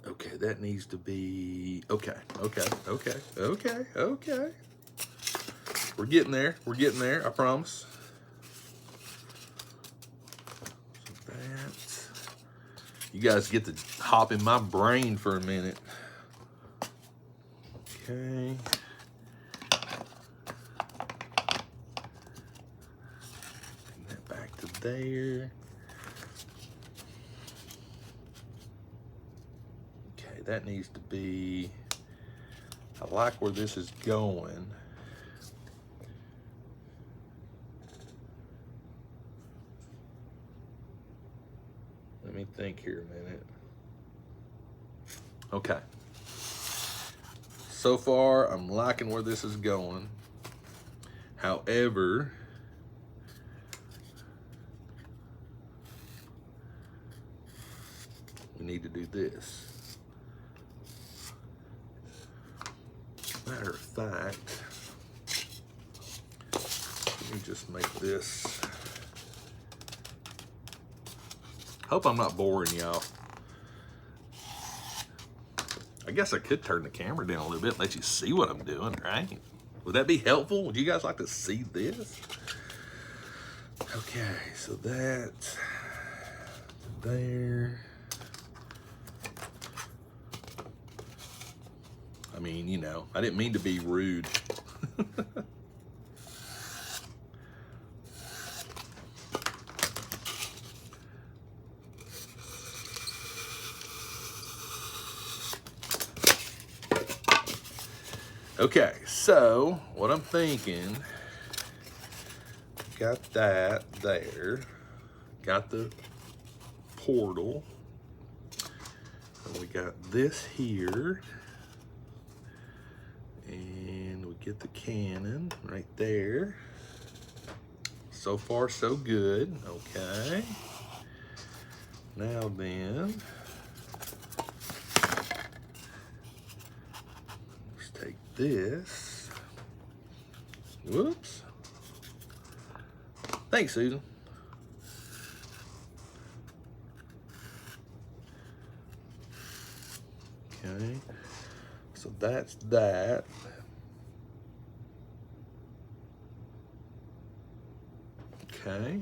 Okay, that needs to be, okay. We're getting there, I promise. So that, you guys get to hop in my brain for a minute. Okay. Bring that back to there. Okay, that needs to be, I like where this is going. Let me think here a minute. Okay. So far, I'm liking where this is going. However, we need to do this. Matter of fact, let me just make this. Hope I'm not boring y'all. I guess I could turn the camera down a little bit and let you see what I'm doing, right? Would that be helpful? Would you guys like to see this? Okay, so that's there. I mean, you know, I didn't mean to be rude. Okay, so what I'm thinking, got that there, got the portal, and we got this here, and we get the cannon right there. So far, so good. Okay. Now then, let's take this. Whoops. Thanks, Susan. Okay. So that's that. Okay.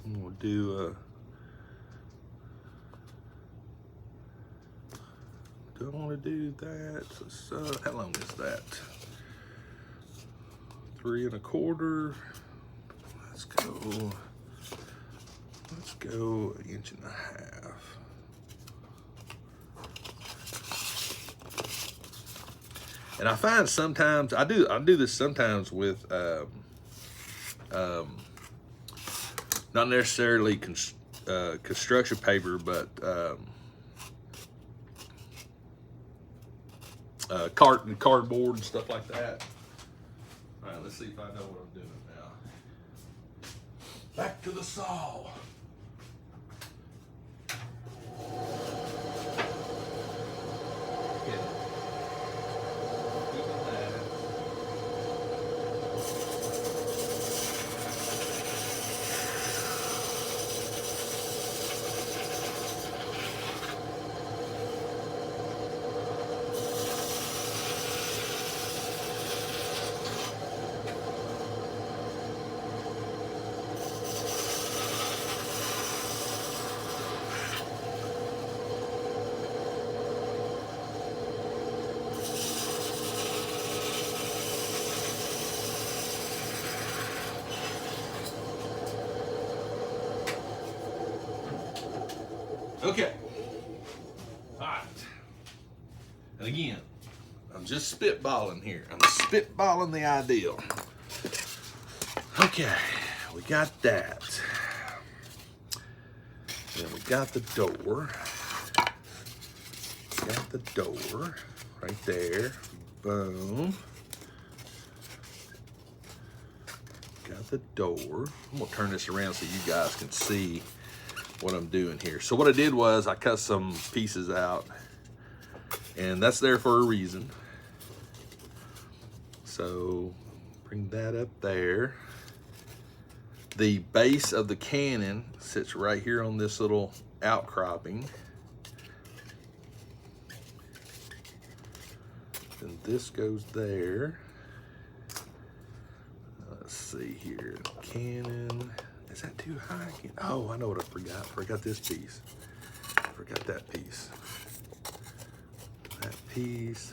We'll do do I want to do that? So, how long is that? 3 1/4. Let's go 1.5 inches. And I find sometimes I do this sometimes with not necessarily construction paper, but cardboard and stuff like that. All right, let's see if I know what I'm doing now. Back to the saw. Okay. All right. And again, I'm just spitballing here. I'm spitballing the ideal. Okay, we got that. Then we got the door. Got the door right there. Boom. Got the door. I'm gonna turn this around so you guys can see what I'm doing here. So what I did was I cut some pieces out, and that's there for a reason. So bring that up there. The base of the cannon sits right here on this little outcropping. Then this goes there. Let's see here, cannon. Is that too high? Oh, I know what I forgot. I forgot this piece. I forgot that piece. That piece.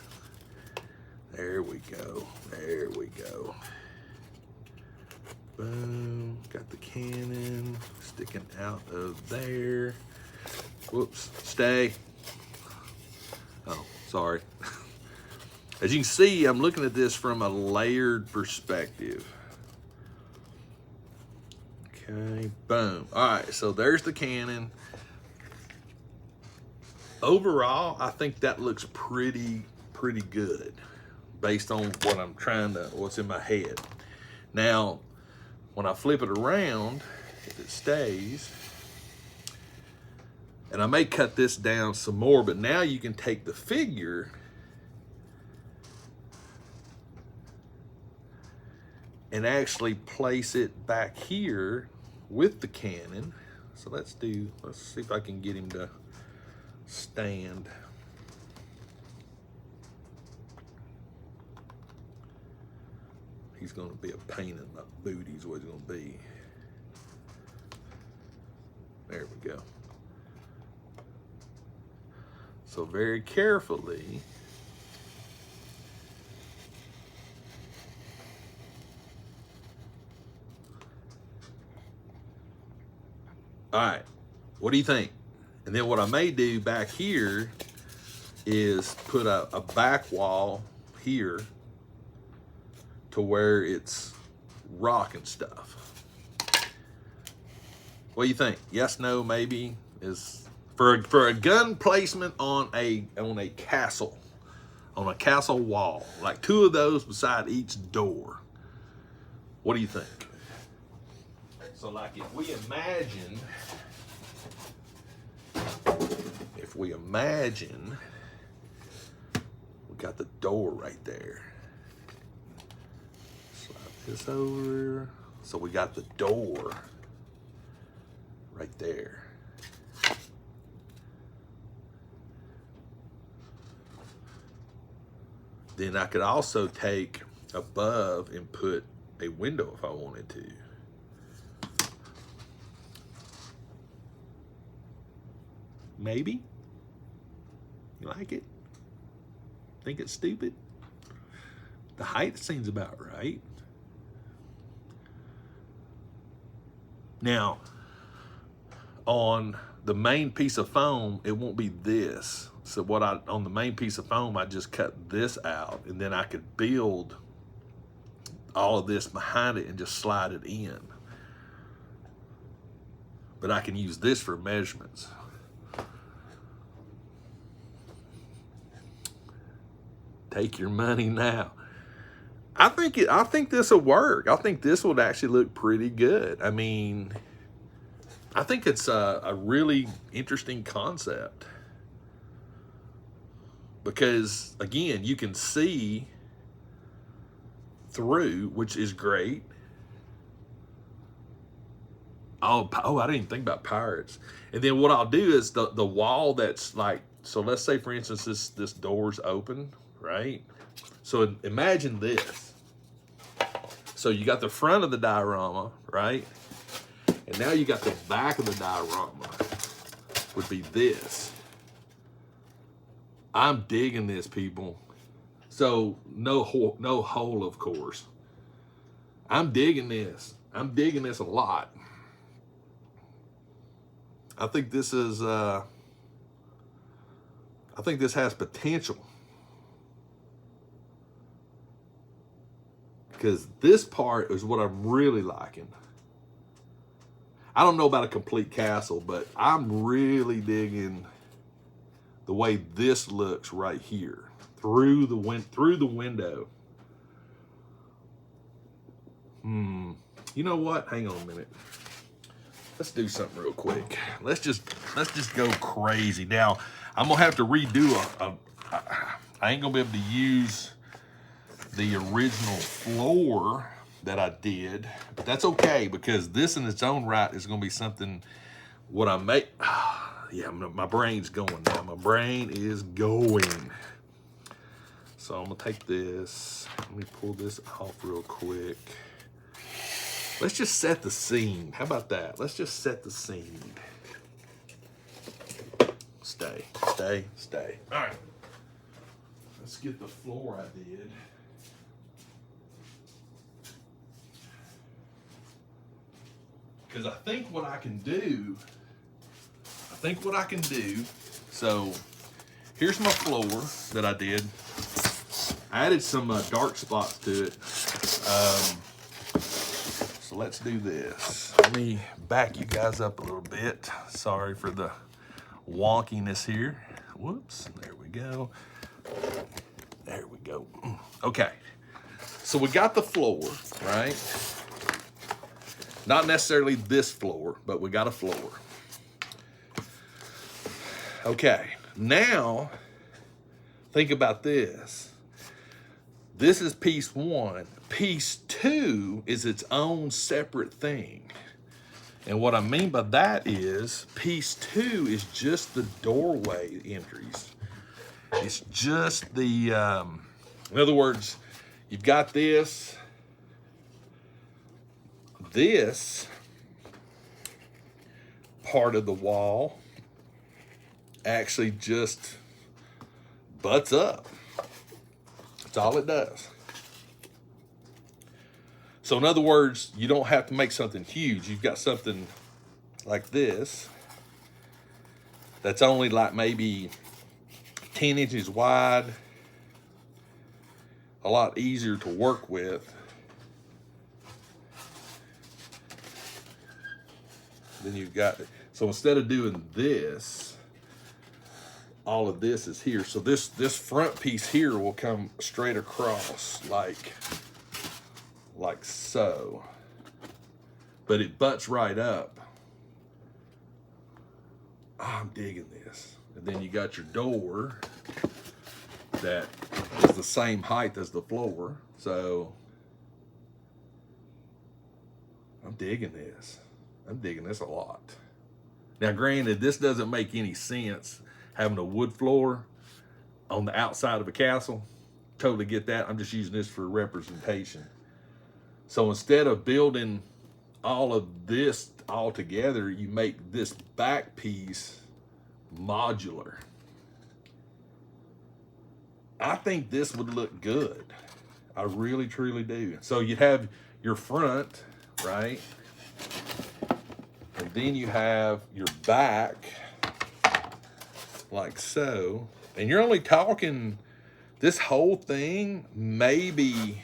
There we go. There we go. Boom. Got the cannon sticking out of there. Whoops. Stay. Oh, sorry. As you can see, I'm looking at this from a layered perspective. Okay, boom. All right, so there's the cannon. Overall, I think that looks pretty good based on what I'm what's in my head. Now, when I flip it around, if it stays, and I may cut this down some more, but now you can take the figure and actually place it back here with the cannon. So let's see if I can get him to stand. He's gonna be a pain in my booty is what he's gonna be. There we go. So very carefully, all right, what do you think? And then what I may do back here is put a back wall here to where it's rock and stuff. What do you think? Yes, no, maybe? Is for a gun placement on a castle, on a castle wall, like 2 of those beside each door. What do you think? So like if we imagine we got the door right there. Slide this over. So we got the door right there. Then I could also take above and put a window if I wanted to. Maybe? You like it? Think it's stupid? The height seems about right. Now, on the main piece of foam, it won't be this. So on the main piece of foam, I just cut this out, and then I could build all of this behind it and just slide it in. But I can use this for measurements. Take your money now. I think this will work. I think this would actually look pretty good. I mean, I think it's a really interesting concept. Because, again, you can see through, which is great. Oh, I didn't even think about pirates. And then what I'll do is the wall that's like, so let's say, for instance, this door's open, right? So imagine this. So you got the front of the diorama, right? And now you got the back of the diorama, would be this. I'm digging this, people. So no hole, of course. I'm digging this. I'm digging this a lot. I think this is, I think this has potential. Because this part is what I'm really liking. I don't know about a complete castle, but I'm really digging the way this looks right here through the window. You know what? Hang on a minute. Let's do something real quick. Let's just go crazy. Now, I'm gonna have to redo I ain't gonna be able to use the original floor that I did, but that's okay, because this in its own right is gonna be something what I make. Yeah, my brain's going now. My brain is going. So I'm gonna take this. Let me pull this off real quick. Let's just set the scene. How about that? Let's just set the scene. Stay. All right. Let's get the floor I did. Because I think what I can do, so here's my floor that I did. I added some dark spots to it. So let's do this. Let me back you guys up a little bit. Sorry for the wonkiness here. Whoops, there we go. There we go. Okay, so we got the floor, right? Not necessarily this floor, but we got a floor. Okay, now think about this. This is piece one. Piece two is its own separate thing. And what I mean by that is piece two is just the doorway entries. It's just the, in other words, you've got this part of the wall actually just butts up. That's all it does. So in other words, you don't have to make something huge. You've got something like this that's only like maybe 10 inches wide, a lot easier to work with. Then you've got, so instead of doing this, all of this is here. So this front piece here will come straight across like so. But it butts right up. Oh, I'm digging this. And then you got your door that is the same height as the floor. So I'm digging this. I'm digging this a lot. Now, granted, this doesn't make any sense having a wood floor on the outside of a castle. totally get that. I'm just using this for representation. So instead of building all of this all together, you make this back piece modular. I think this would look good. I really, truly do. So you'd have your front, right? And then you have your back, like so. And you're only talking this whole thing, maybe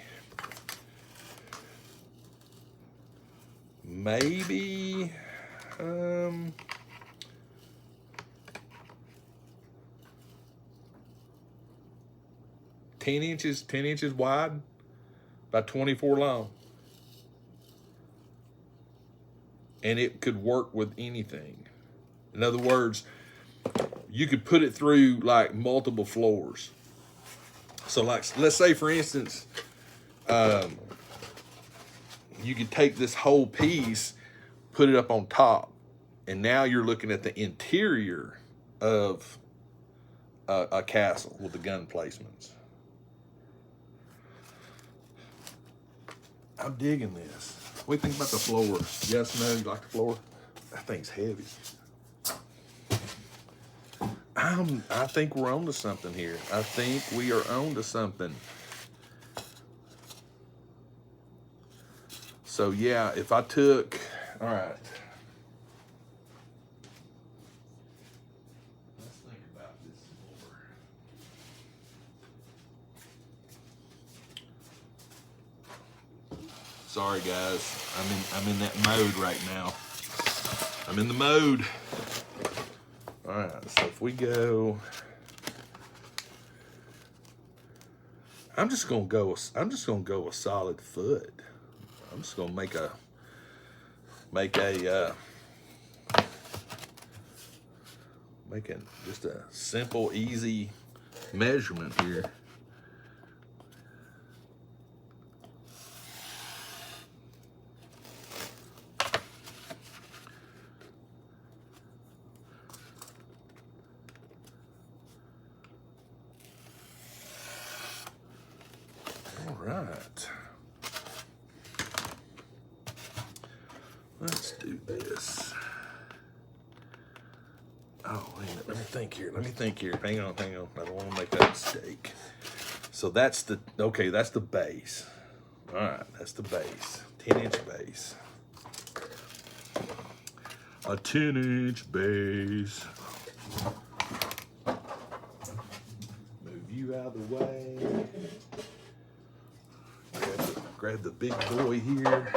10 inches wide, by 24 long. And it could work with anything. In other words, you could put it through like multiple floors. So like, let's say for instance, you could take this whole piece, put it up on top, and now you're looking at the interior of a castle with the gun placements. I'm digging this. What do you think about the floor? Yes, no, you like the floor? That thing's heavy. I think we're on to something here. I think we are on to something. So yeah, if I took, all right. Let's think about this more. Sorry guys, I'm in that mode right now. I'm in the mode. All right, so if we go, I'm just gonna go a solid foot. I'm just gonna make just a simple, easy measurement here. All right. Let's do this. Oh, wait a minute. Let me think here. Hang on. I don't want to make that mistake. So that's the base. All right, that's the base. 10-inch base. A 10-inch base. Move you out of the way. Grab the big boy here.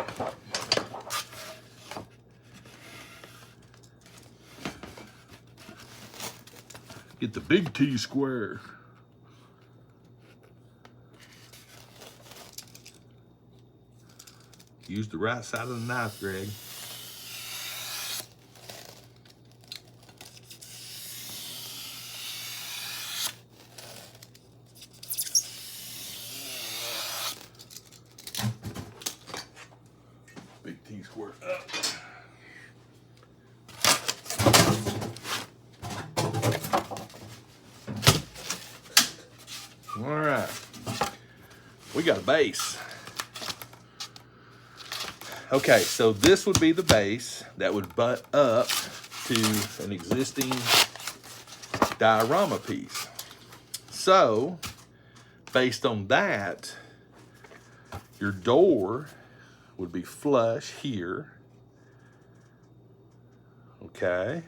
Get the big T-square. Use the right side of the knife, Greg. Big T-square up. All right, we got a base. Okay, so this would be the base that would butt up to an existing diorama piece. So, based on that, your door would be flush here. Okay.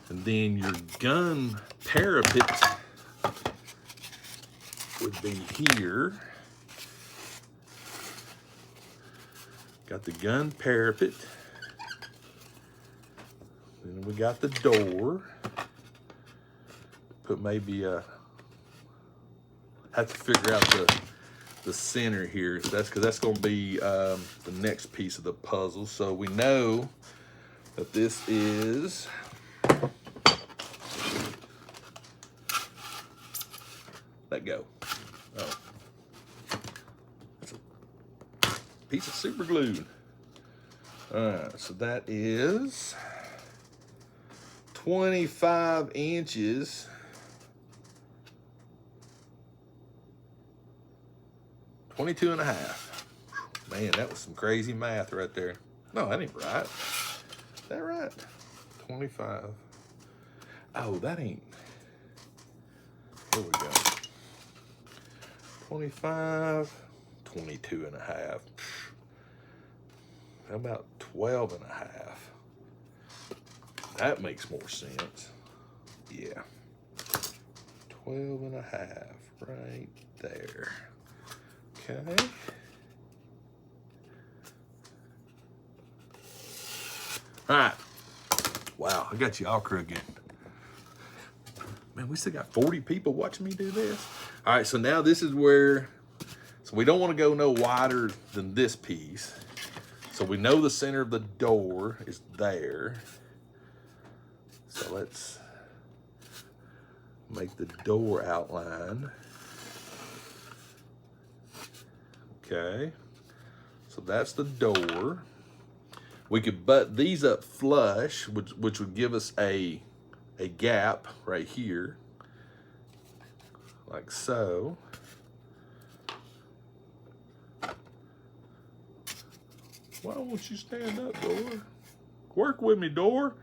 And then your gun parapet would be here. Got the gun parapet. Then we got the door. Put maybe have to figure out the center here. So that's because that's going to be the next piece of the puzzle. So we know that this is let go. Oh, that's a piece of super glue. All right, so that is 25 inches 22 and a half. Man, that was some crazy math right there. No, that ain't right. Is that right? 25. Oh, that ain't. There we go. 25, 22 and a half. How about 12 and a half? That makes more sense. Yeah. 12 and a half right there. Okay. All right. Wow, I got you all crooked. Man, we still got 40 people watching me do this. All right, so now this is where, so we don't want to go no wider than this piece. So we know the center of the door is there. So let's make the door outline. Okay, so that's the door. We could butt these up flush, which would give us a gap right here, like so. Why won't you stand up, door? Work with me, door.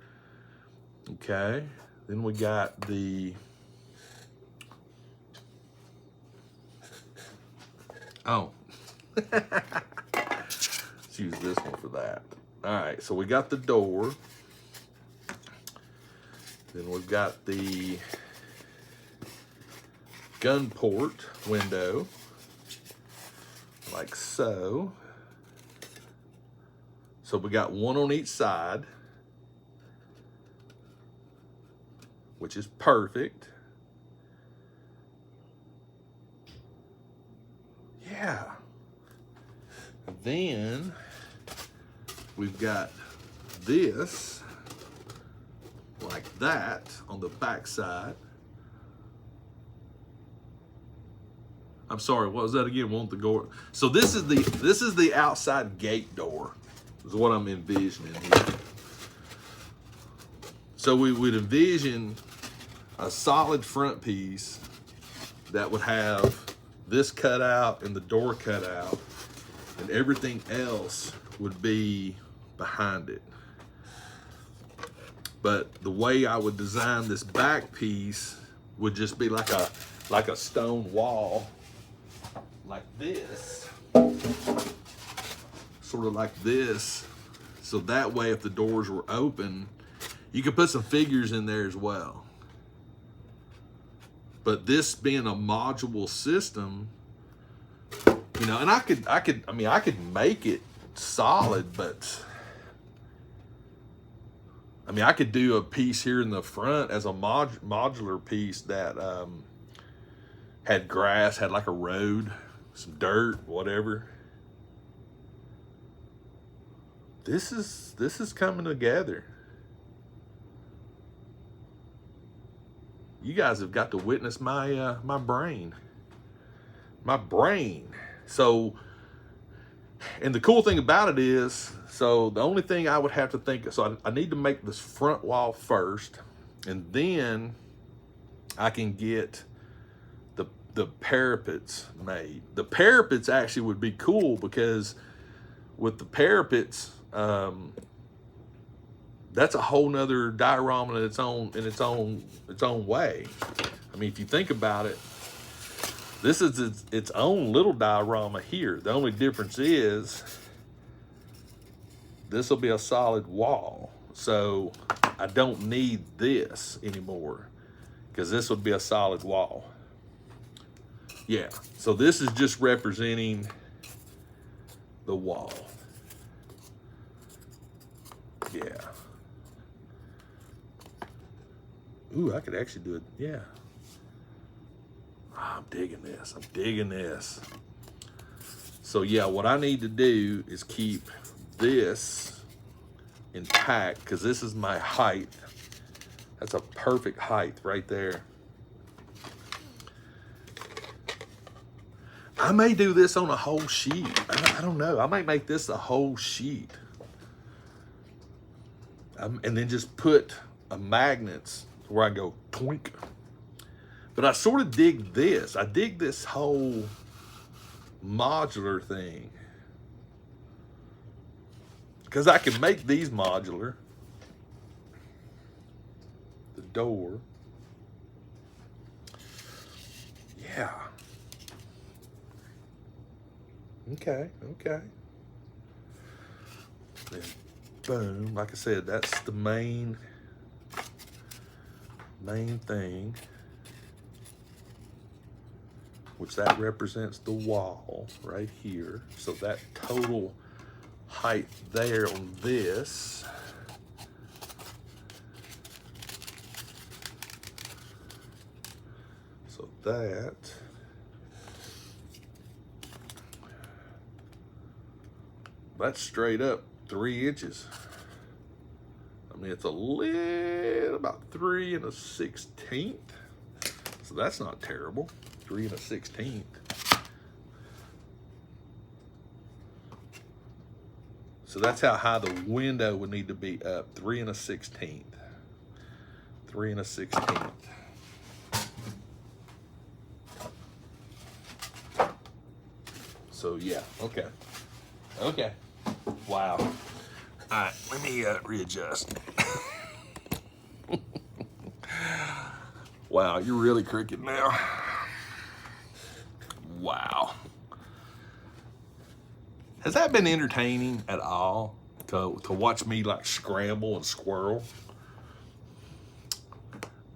Okay, then we got the, oh. Let's use this one for that. All right, so we got the door. Then we've got the gun port window, like so. So we got one on each side, which is perfect. Yeah. Then we've got this like that on the back side. I'm sorry, what was that again? Want the door? So this is the outside gate door, is what I'm envisioning here. So we would envision a solid front piece that would have this cut out and the door cut out, and everything else would be behind it. But the way I would design this back piece would just be like a stone wall, like this, sort of like this. So that way, if the doors were open, you could put some figures in there as well. But this being a modular system, you know, and I could make it solid, but I mean, I could do a piece here in the front as a modular piece that had grass, had like a road, some dirt, whatever. This is coming together. You guys have got to witness my my brain. So, and the cool thing about it is, so the only thing I would have to think, so I need to make this front wall first, and then I can get the parapets made. The parapets actually would be cool because with the parapets, that's a whole nother diorama in its own way. I mean, if you think about it, this is its own little diorama here. The only difference is this will be a solid wall. So I don't need this anymore because this would be a solid wall. Yeah, so this is just representing the wall. Yeah. Ooh, I could actually do it, yeah. I'm digging this. So yeah, what I need to do is keep this intact because this is my height. That's a perfect height right there. I may do this on a whole sheet. I don't know. I might make this a whole sheet. And then just put a magnets where I go twink. But I sort of dig this. I dig this whole modular thing. Because I can make these modular. The door. Yeah. Okay. Then boom, like I said, that's the main thing, which that represents the wall right here. So that total height there on this that's straight up 3 inches. I mean, it's a little about 3 1/16. So that's not terrible. 3 1/16. So that's how high the window would need to be up. 3 1/16. 3 1/16. So yeah, okay. Wow. All right, let me readjust. Wow, you're really crooked now. Wow. Has that been entertaining at all to watch me like scramble and squirrel?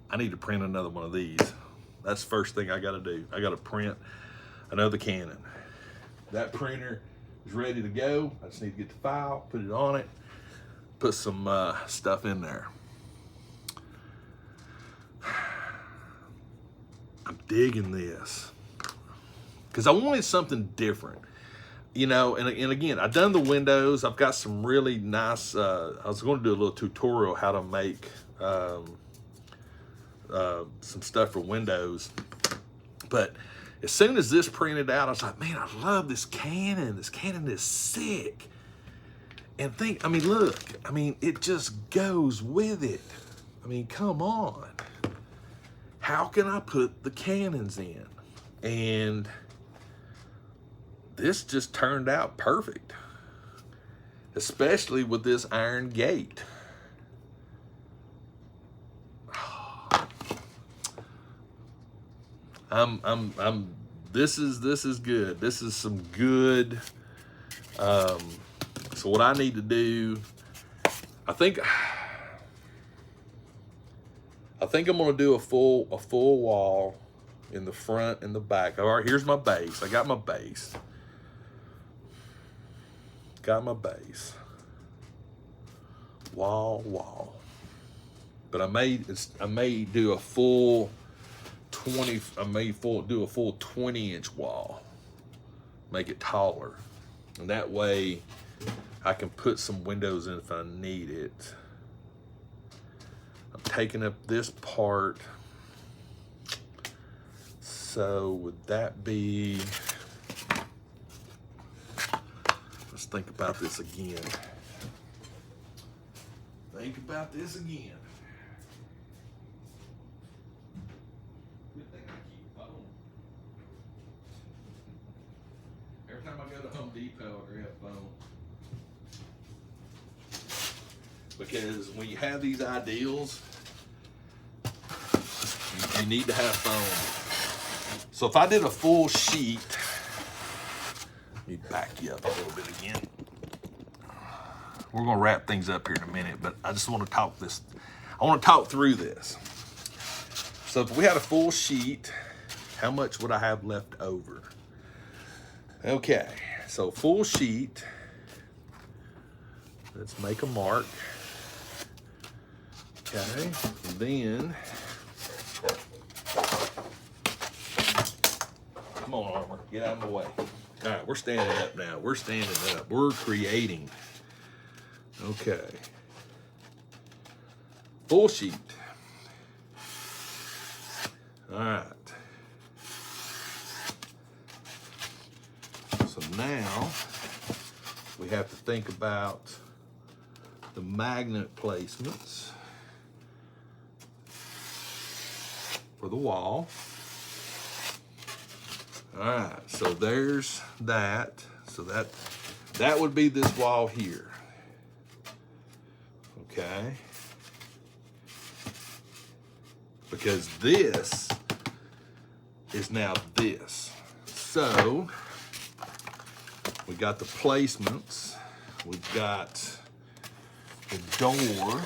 I need to print another one of these. That's the first thing I got to do. I got to print another Canon. That printer is ready to go. I just need to get the file, put it on it, put some stuff in there. I'm digging this because I wanted something different, you know. And again, I've done the windows. I've got some really nice. I was going to do a little tutorial how to make some stuff for windows, but as soon as this printed out, I was like, man, I love this Canon. This Canon is sick. And I mean, look, I mean, it just goes with it. I mean, come on. How can I put the Canons in? And this just turned out perfect, especially with this iron gate. This is good. This is some good. So what I need to do, I think I'm gonna do a full wall in the front and the back. All right, here's my base. I got my base. Wall. But I may do a full 20. Do a full 20-inch wall. Make it taller, and that way I can put some windows in if I need it. I'm taking up this part. So would that be, let's think about this again. Good thing I keep phone. Every time I go to Home Depot, I grab phone. Because when you have these ideals, you need to have phone. So if I did a full sheet, let me back you up a little bit again. We're gonna wrap things up here in a minute, but I just want to talk through this. So if we had a full sheet, how much would I have left over? Okay, so full sheet, let's make a mark. Okay, then, come on, Armor, get out of my way. All right, we're standing up now. We're creating. Okay. Full sheet. All right. So now we have to think about the magnet placements for the wall. All right, so there's that. So that would be this wall here. Okay. Because this is now this. So we got the placements. We've got the door.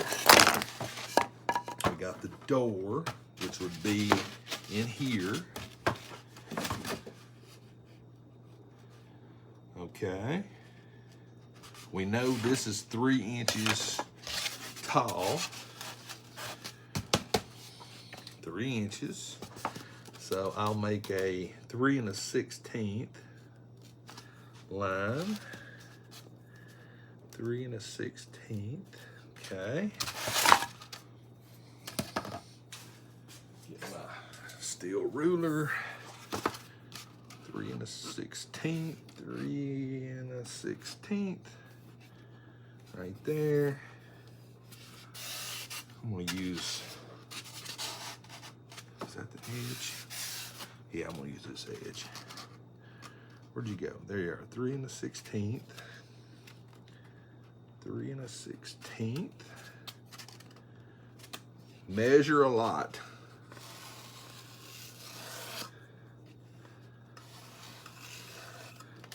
We got the door, which would be in here. Okay. We know this is 3 inches tall. 3 inches. So I'll make a 3 1/16 line. 3 1/16. Okay. Get my steel ruler. 3 1/16. 3 1/16. Right there. I'm gonna use. Is that the edge? Yeah, I'm gonna use this edge. Where'd you go? There you are. 3 1/16. 3 1/16. Measure a lot.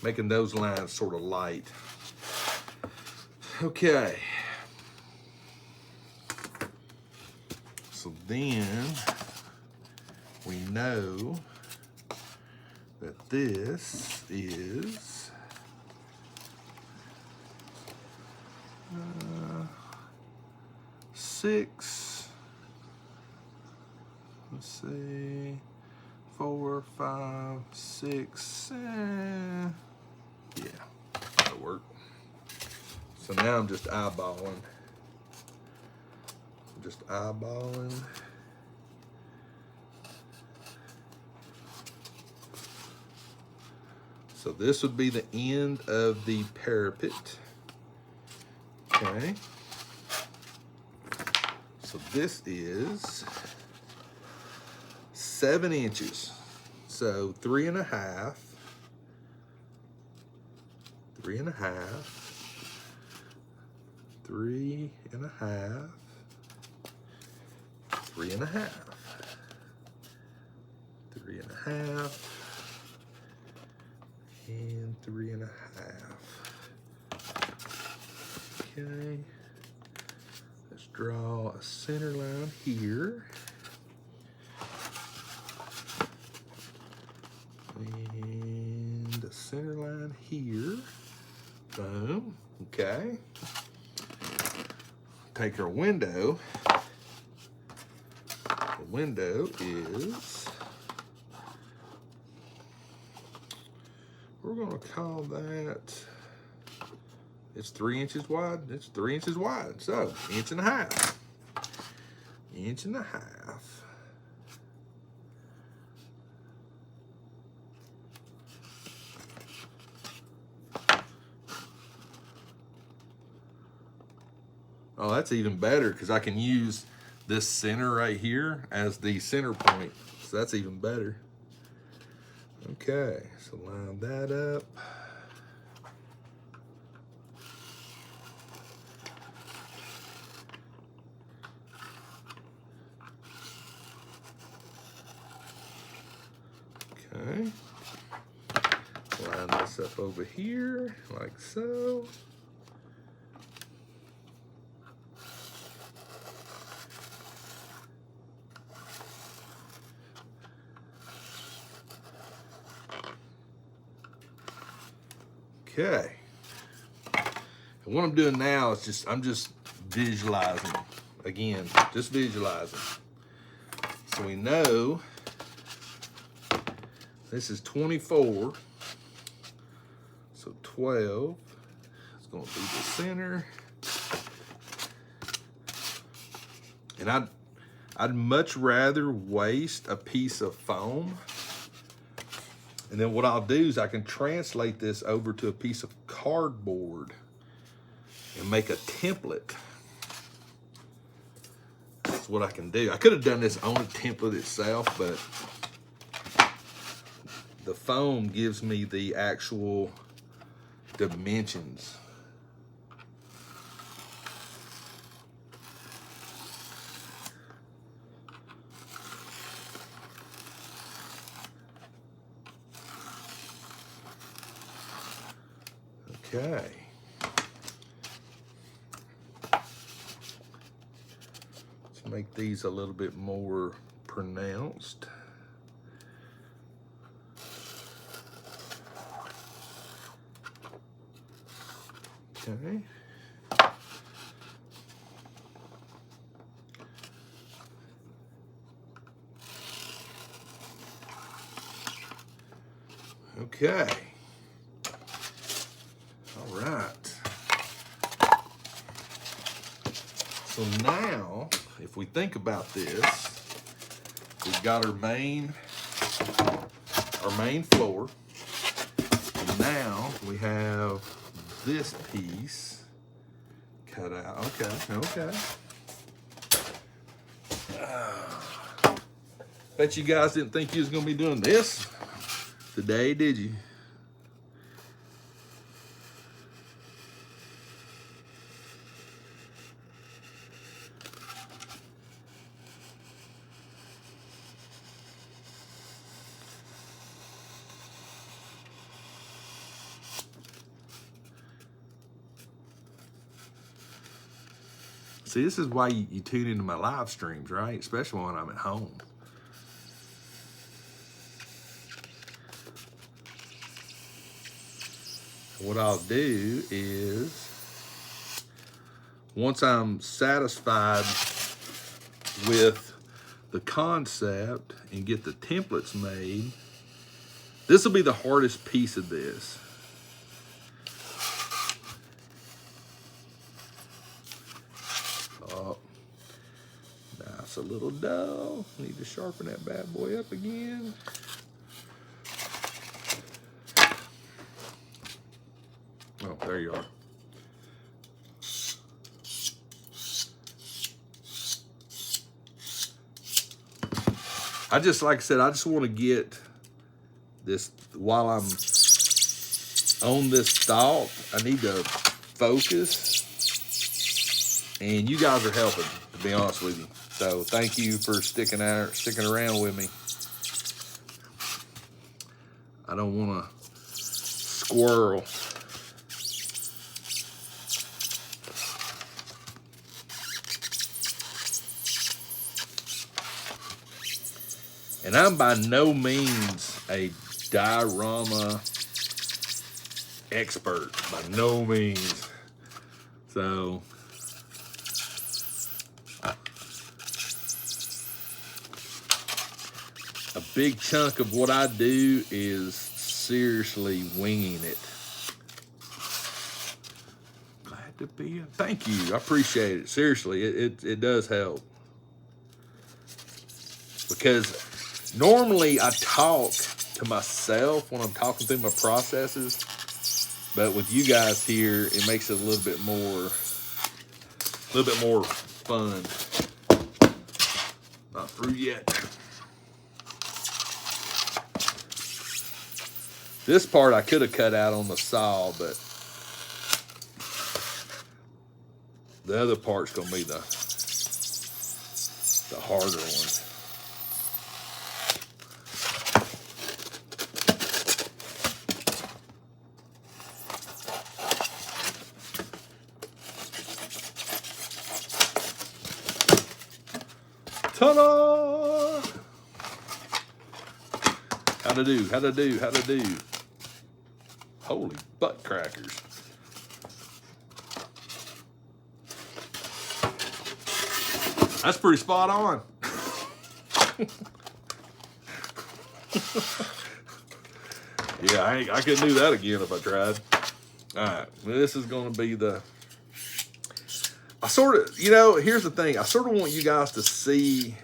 Making those lines sort of light. Okay. So then we know that this is 6. Let's see, 4, 5, 6. Yeah, that'll work. So now I'm just eyeballing. Just eyeballing. So this would be the end of the parapet. Okay. So this is 7 inches. So 3 1/2. 3 1/2. 3 1/2. 3 1/2. 3 1/2. And 3 1/2. Okay. Let's draw a center line here. And a center line here. Boom. Okay. Take our window. The window is, we're going to call that, it's 3 inches wide. It's 3 inches wide. So, 1 1/2. 1 1/2. Oh, that's even better because I can use this center right here as the center point. So that's even better. Okay, so line that up. Okay. Line this up over here like so. Okay. And what I'm doing now is I'm just visualizing. Again, just visualizing. So we know this is 24. So 12 is going to be the center. And I'd much rather waste a piece of foam. And then what I'll do is I can translate this over to a piece of cardboard and make a template. That's what I can do. I could have done this on a template itself, but the foam gives me the actual dimensions. Okay. Let's make these a little bit more pronounced. Okay. Okay. All right. So now, if we think about this, we've got our main floor. And now we have this piece cut out. Okay. Bet you guys didn't think you was gonna be doing this today, did you? See, this is why you tune into my live streams, right? Especially when I'm at home. What I'll do is, once I'm satisfied with the concept and get the templates made, this will be the hardest piece of this. That's a little dull. Need to sharpen that bad boy up again. Oh, there you are. Like I said, I just want to get this, while I'm on this stalk, I need to focus. And you guys are helping, to be honest with you. So thank you for sticking around with me. I don't want to squirrel. And I'm by no means a diorama expert, by no means. So a big chunk of what I do is seriously winging it. Glad to be. Thank you. I appreciate it. Seriously, it does help. Because normally I talk to myself when I'm talking through my processes, but with you guys here, it makes it a little bit more fun. Not through yet. This part I could have cut out on the saw, but the other part's gonna be the harder one. Ta-da! How to do. Holy butt crackers. That's pretty spot on. Yeah, I couldn't do that again if I tried. All right, this is going to be the... here's the thing. I sort of want you guys to see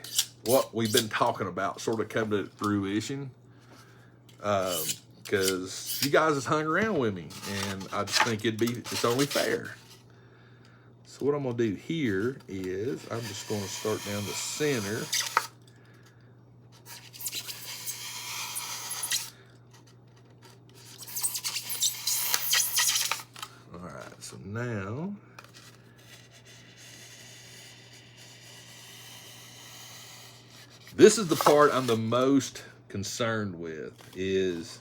what we've been talking about sort of come to fruition. Because you guys has hung around with me, and I just think it's only fair. So what I'm going to do here is I'm just going to start down the center. Now, this is the part I'm the most concerned with, is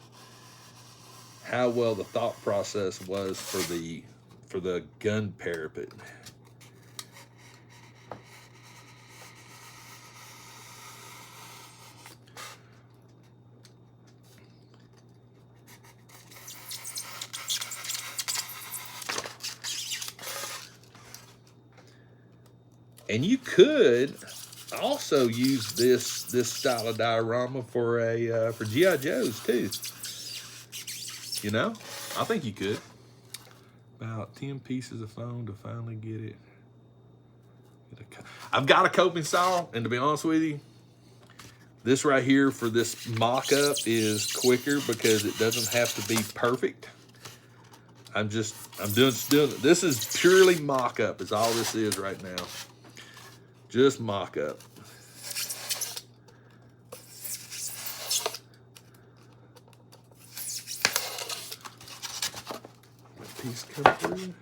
how well the thought process was for the gun parapet. And you could also use this style of diorama for G.I. Joes too. You know, I think you could. About 10 pieces of foam to finally get it. I've got a coping saw, and to be honest with you, this right here for this mock-up is quicker because it doesn't have to be perfect. I'm doing, this is purely mock-up is all this is right now. Just mock-up. Piece come through.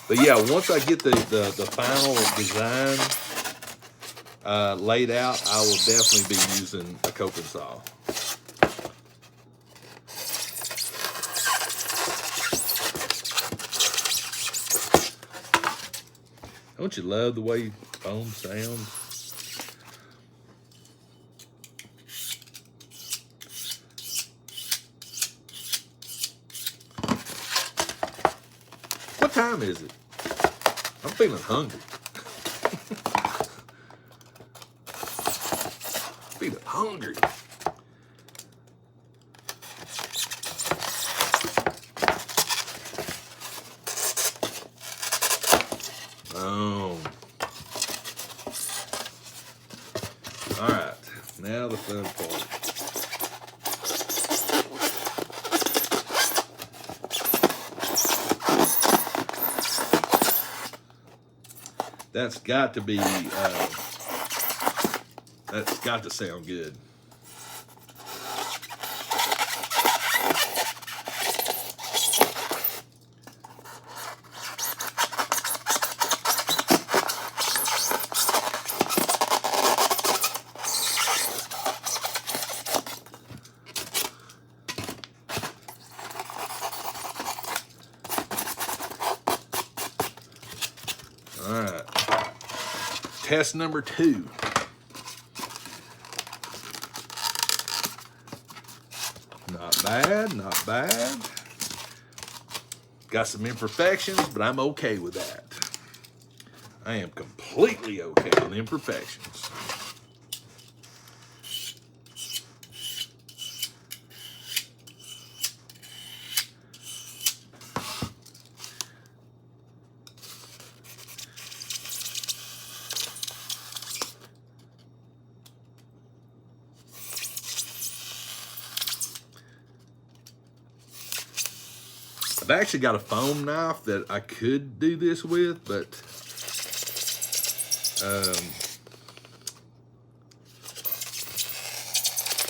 But yeah, once I get the final design laid out, I will definitely be using a coping saw. Don't you love the way foam sounds? What time is it? I'm feeling hungry. Feeling hungry. Oh. All right. Now the fun part. That's got to be, that's got to sound good. All right. Test number 2. Not bad, not bad. Got some imperfections, but I'm okay with that. I am completely okay with imperfections. I've actually got a foam knife that I could do this with, but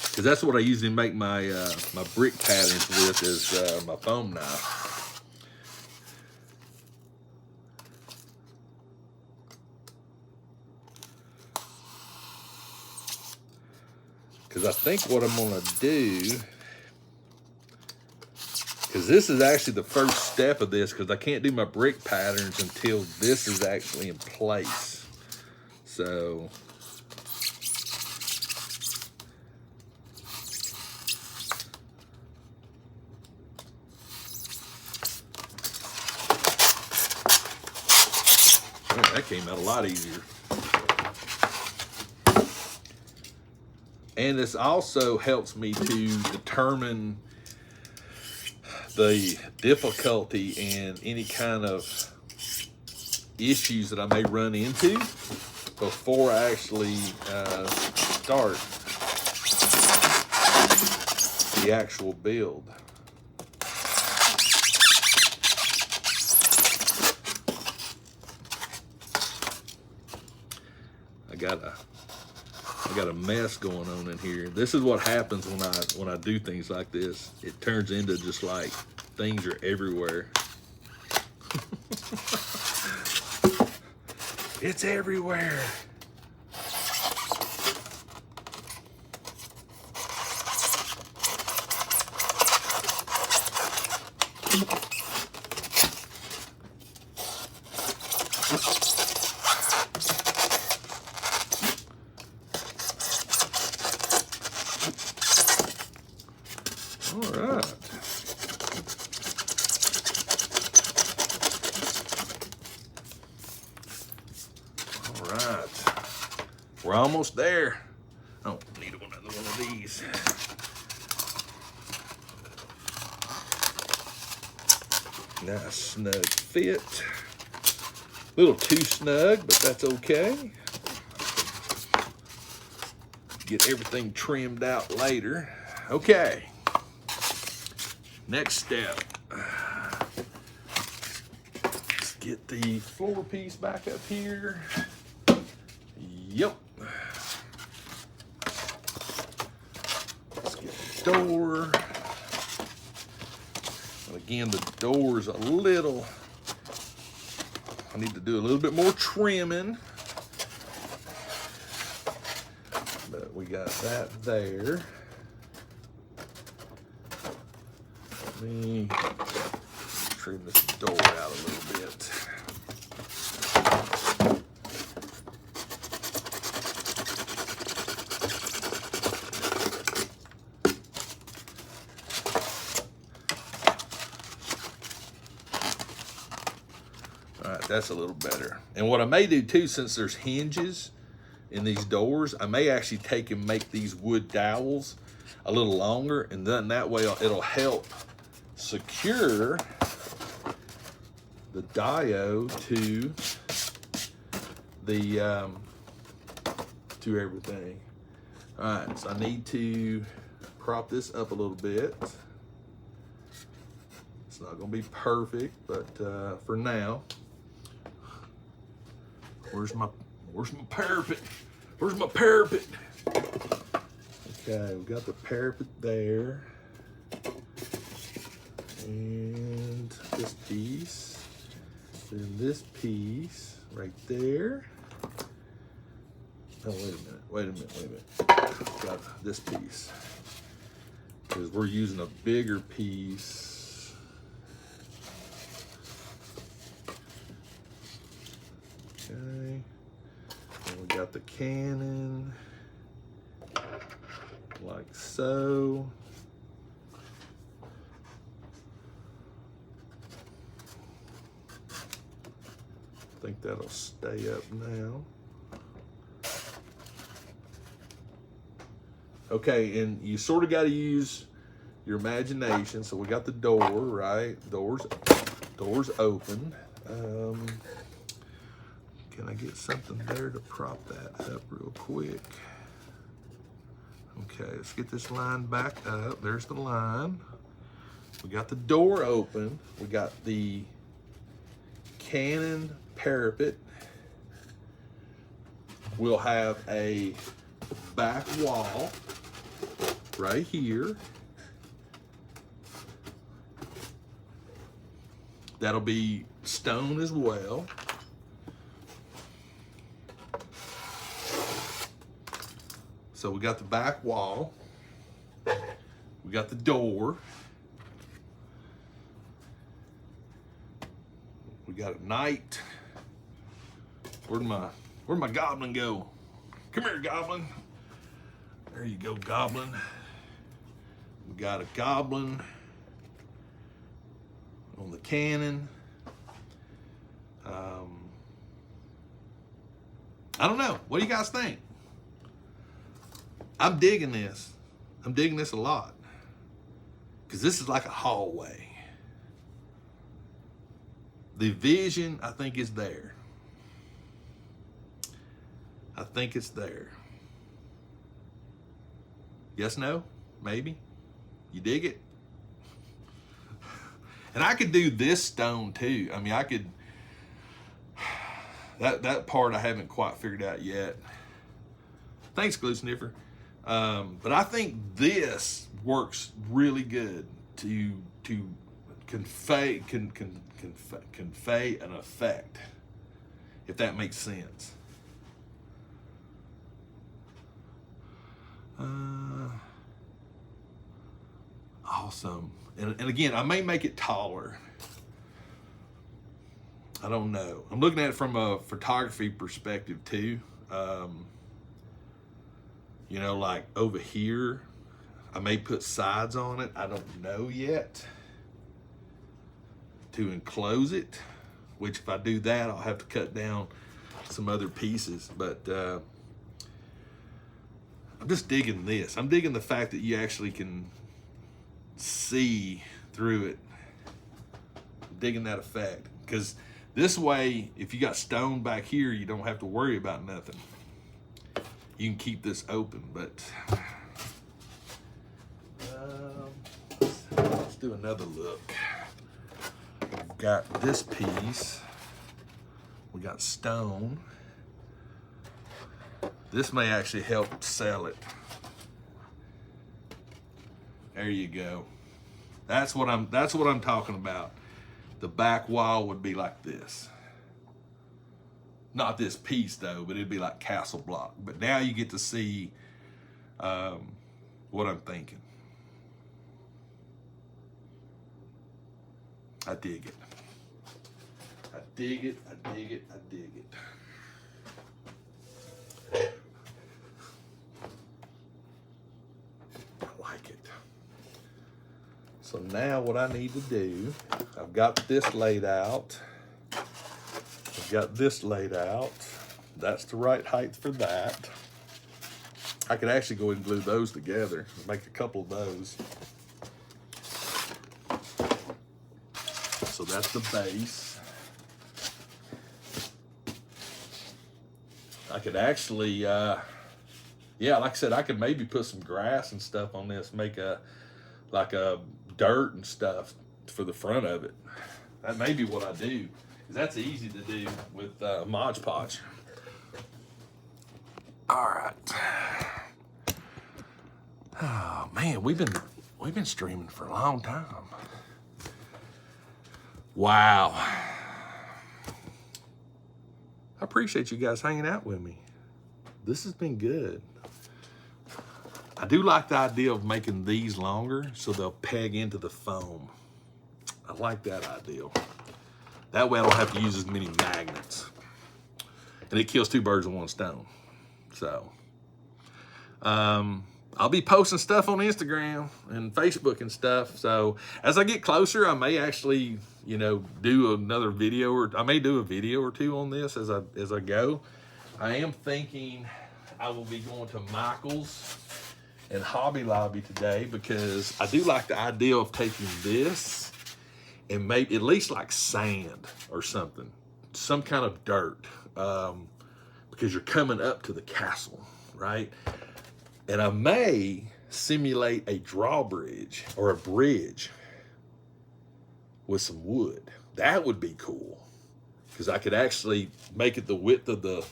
because that's what I usually make my my brick patterns with, is my foam knife. Because I think what I'm gonna do, because this is actually the first step of this, because I can't do my brick patterns until this is actually in place. So that came out a lot easier. And this also helps me to determine the difficulty and any kind of issues that I may run into before I actually start the actual build. I got a I got a mess going on in here. This is what happens when I do things like this. It turns into just like things are everywhere. It's everywhere. All right. All right. We're almost there. I don't need another one of these. Nice snug fit. A little too snug, but that's okay. Get everything trimmed out later. Okay. Next step. Let's get the floor piece back up here. Yep. Let's get the door. And again, the door's a little, I need to do a little bit more trimming. But we got that there. Let me trim this door out a little bit. All right, that's a little better. And what I may do too, since there's hinges in these doors, I may actually take and make these wood dowels a little longer, and then that way it'll help secure the diode to the to everything. All right, so I need to prop this up a little bit. It's not gonna be perfect, but for now. Where's my parapet? Where's my parapet? Okay, we got the parapet there. And this piece. Then this piece right there. Oh, wait a minute. Got this piece. Because we're using a bigger piece. Okay. And we got the cannon. Like so. I think that'll stay up now. Okay, and you sort of got to use your imagination. So we got the door, right? Doors open. Can I get something there to prop that up real quick? Okay, let's get this line back up. There's the line. We got the door open. We got the cannon parapet. We'll have a back wall right here. That'll be stone as well. So we got the back wall. We got the door. We got a knight. Where'd my goblin go? Come here, goblin. There you go, goblin. We got a goblin on the cannon. I don't know. What do you guys think? I'm digging this. I'm digging this a lot. Because this is like a hallway. The vision, I think, is there. I think it's there. Yes, no? Maybe? You dig it? And I could do this stone too. I mean, I could, that part I haven't quite figured out yet. Thanks, Glue Sniffer. But I think this works really good to convey an effect, if that makes sense. Awesome. And again, I may make it taller. I don't know. I'm looking at it from a photography perspective too. You know, like over here, I may put sides on it. I don't know yet. To enclose it, which if I do that, I'll have to cut down some other pieces. But I'm just digging this. I'm digging the fact that you actually can see through it. I'm digging that effect. Because this way, if you got stone back here, you don't have to worry about nothing. You can keep this open, but let's do another look. We've got this piece. We got stone. This may actually help sell it. There you go. That's what I'm talking about. The back wall would be like this. Not this piece though, but it'd be like castle block. But now you get to see what I'm thinking. I dig it. I dig it, I dig it, I dig it. I like it. So now what I need to do, I've got this laid out. I've got this laid out. That's the right height for that. I could actually go ahead and glue those together, make a couple of those. So that's the base. I could actually, yeah, like I said, I could maybe put some grass and stuff on this, make like a dirt and stuff for the front of it. That may be what I do. That's easy to do with Mod Podge. All right. Oh man, we've been streaming for a long time. Wow. I appreciate you guys hanging out with me. This has been good. I do like the idea of making these longer so they'll peg into the foam. I like that idea. That way I don't have to use as many magnets. And it kills two birds with one stone. So, I'll be posting stuff on Instagram and Facebook and stuff. So as I get closer, I may actually, you know, do another video, or I may do a video or two on this as I go. I am thinking I will be going to Michael's and Hobby Lobby today, because I do like the idea of taking this and maybe at least like sand or something, some kind of dirt, because you're coming up to the castle, right? And I may simulate a drawbridge or a bridge with some wood. That would be cool, because I could actually make it the width of the,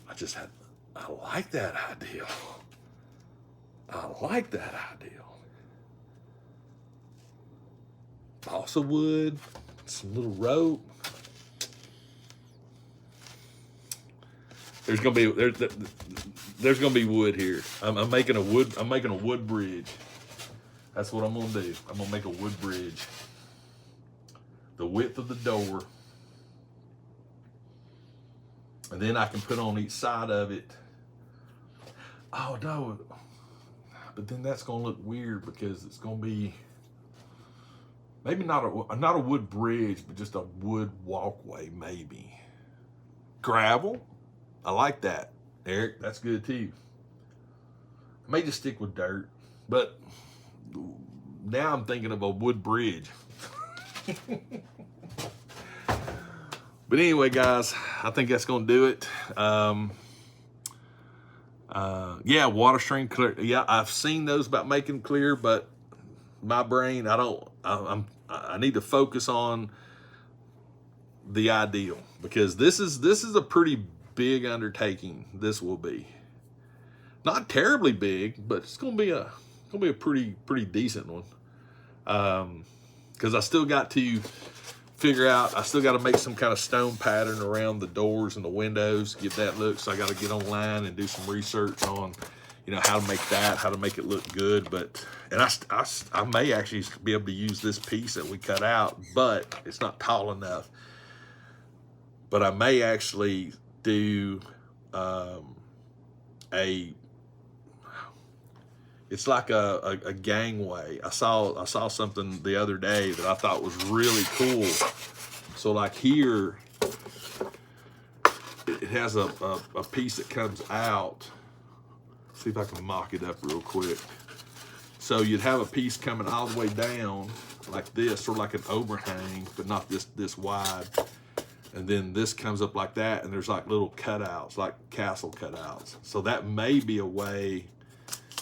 I like that idea. I like that idea. Balsa wood, some little rope. There's gonna be wood here. I'm making a wood bridge. That's what I'm gonna do. I'm gonna make a wood bridge. The width of the door. And then I can put on each side of it. Oh no, but then that's gonna look weird, because it's gonna be maybe not a wood bridge, but just a wood walkway, maybe. Gravel, I like that, Eric, that's good too. I may just stick with dirt, but now I'm thinking of a wood bridge. But anyway, guys, I think that's gonna do it. Yeah, water stream clear. Yeah, I've seen those about making clear, but my brain, I need to focus on the ideal, because this is a pretty big undertaking. This will be. Not terribly big, but it's gonna be a pretty decent one. Because I still got to figure out, I still got to make some kind of stone pattern around the doors and the windows, give that look. So I got to get online and do some research on, how to make that, how to make it look good. But, and I may actually be able to use this piece that we cut out, but it's not tall enough. But I may actually do it's like a gangway. I saw something the other day that I thought was really cool. So like here, it has a piece that comes out. See if I can mock it up real quick. So you'd have a piece coming all the way down like this, sort of like an overhang, but not this wide. And then this comes up like that, and there's like little cutouts, like castle cutouts. So that may be a way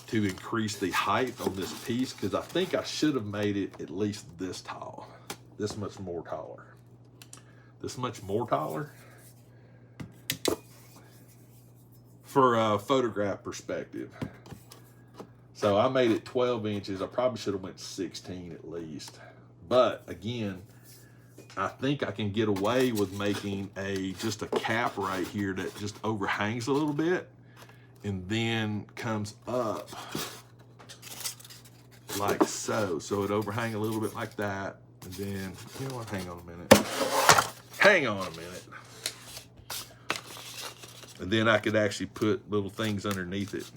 to increase the height on this piece, because I think I should have made it at least this tall, this much more taller. This much more taller for a photograph perspective. So I made it 12 inches. I probably should have went 16 at least. But again, I think I can get away with making just a cap right here that just overhangs a little bit and then comes up like so. So it overhang a little bit like that. And then, you know what, hang on a minute. Hang on a minute. And then I could actually put little things underneath it.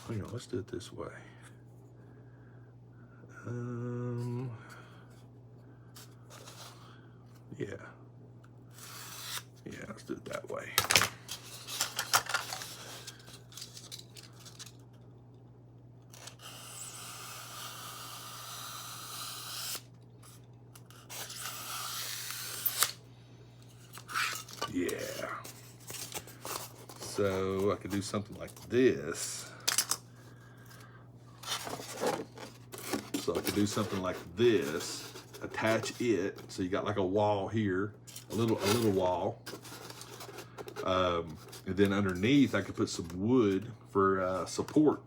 Hang on, let's do it this way. Yeah. Yeah, let's do it that way. Yeah. So I could do something like this. So I could do something like this, attach it. So you got like a wall here, a little wall. And then underneath I could put some wood for support.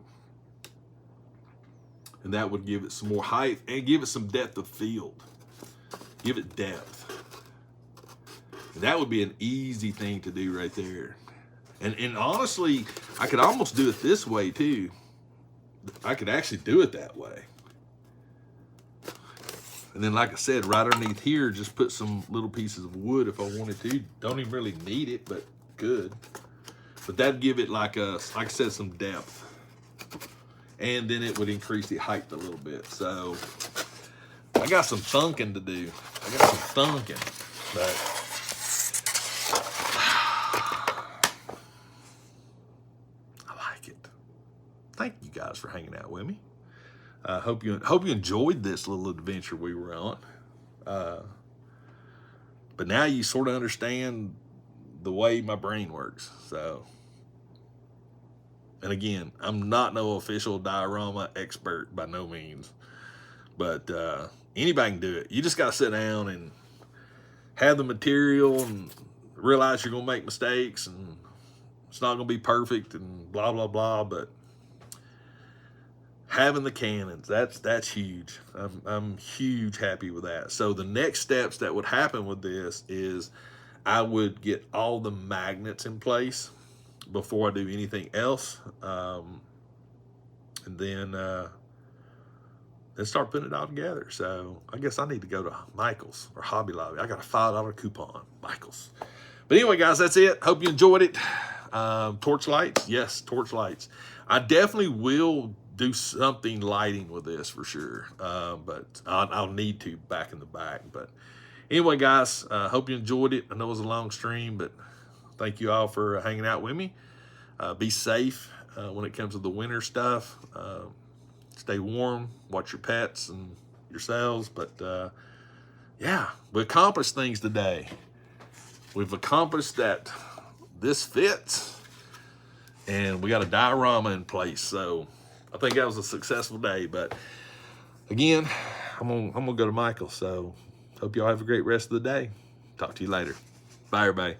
And that would give it some more height and give it some depth of field. Give it depth. And that would be an easy thing to do right there. And honestly, I could almost do it this way too. I could actually do it that way. And then, like I said, right underneath here, just put some little pieces of wood if I wanted to. Don't even really need it, but good. But that'd give it like I said, some depth. And then it would increase the height a little bit. So I got some thunking to do. I got some thunking, but I like it. Thank you guys for hanging out with me. Hope you enjoyed this little adventure we were on. But now you sort of understand the way my brain works. So, and again, I'm not no official diorama expert by no means, but anybody can do it. You just got to sit down and have the material and realize you're going to make mistakes and it's not going to be perfect and blah, blah, blah, but having the cannons, that's huge. I'm huge happy with that. So the next steps that would happen with this is I would get all the magnets in place before I do anything else. And then start putting it all together. So I guess I need to go to Michael's or Hobby Lobby. I got a $5 coupon, Michael's. But anyway, guys, that's it. Hope you enjoyed it. Torch lights. Yes, torch lights. I definitely will do something lighting with this for sure. But I'll need to back in the back. But anyway, guys, hope you enjoyed it. I know it was a long stream, but thank you all for hanging out with me. Be safe when it comes to the winter stuff. Stay warm, watch your pets and yourselves. But yeah, we accomplished things today. We've accomplished that this fits, and we got a diorama in place. So I think that was a successful day. But again, I'm gonna go to Michael. So hope y'all have a great rest of the day. Talk to you later. Bye, everybody.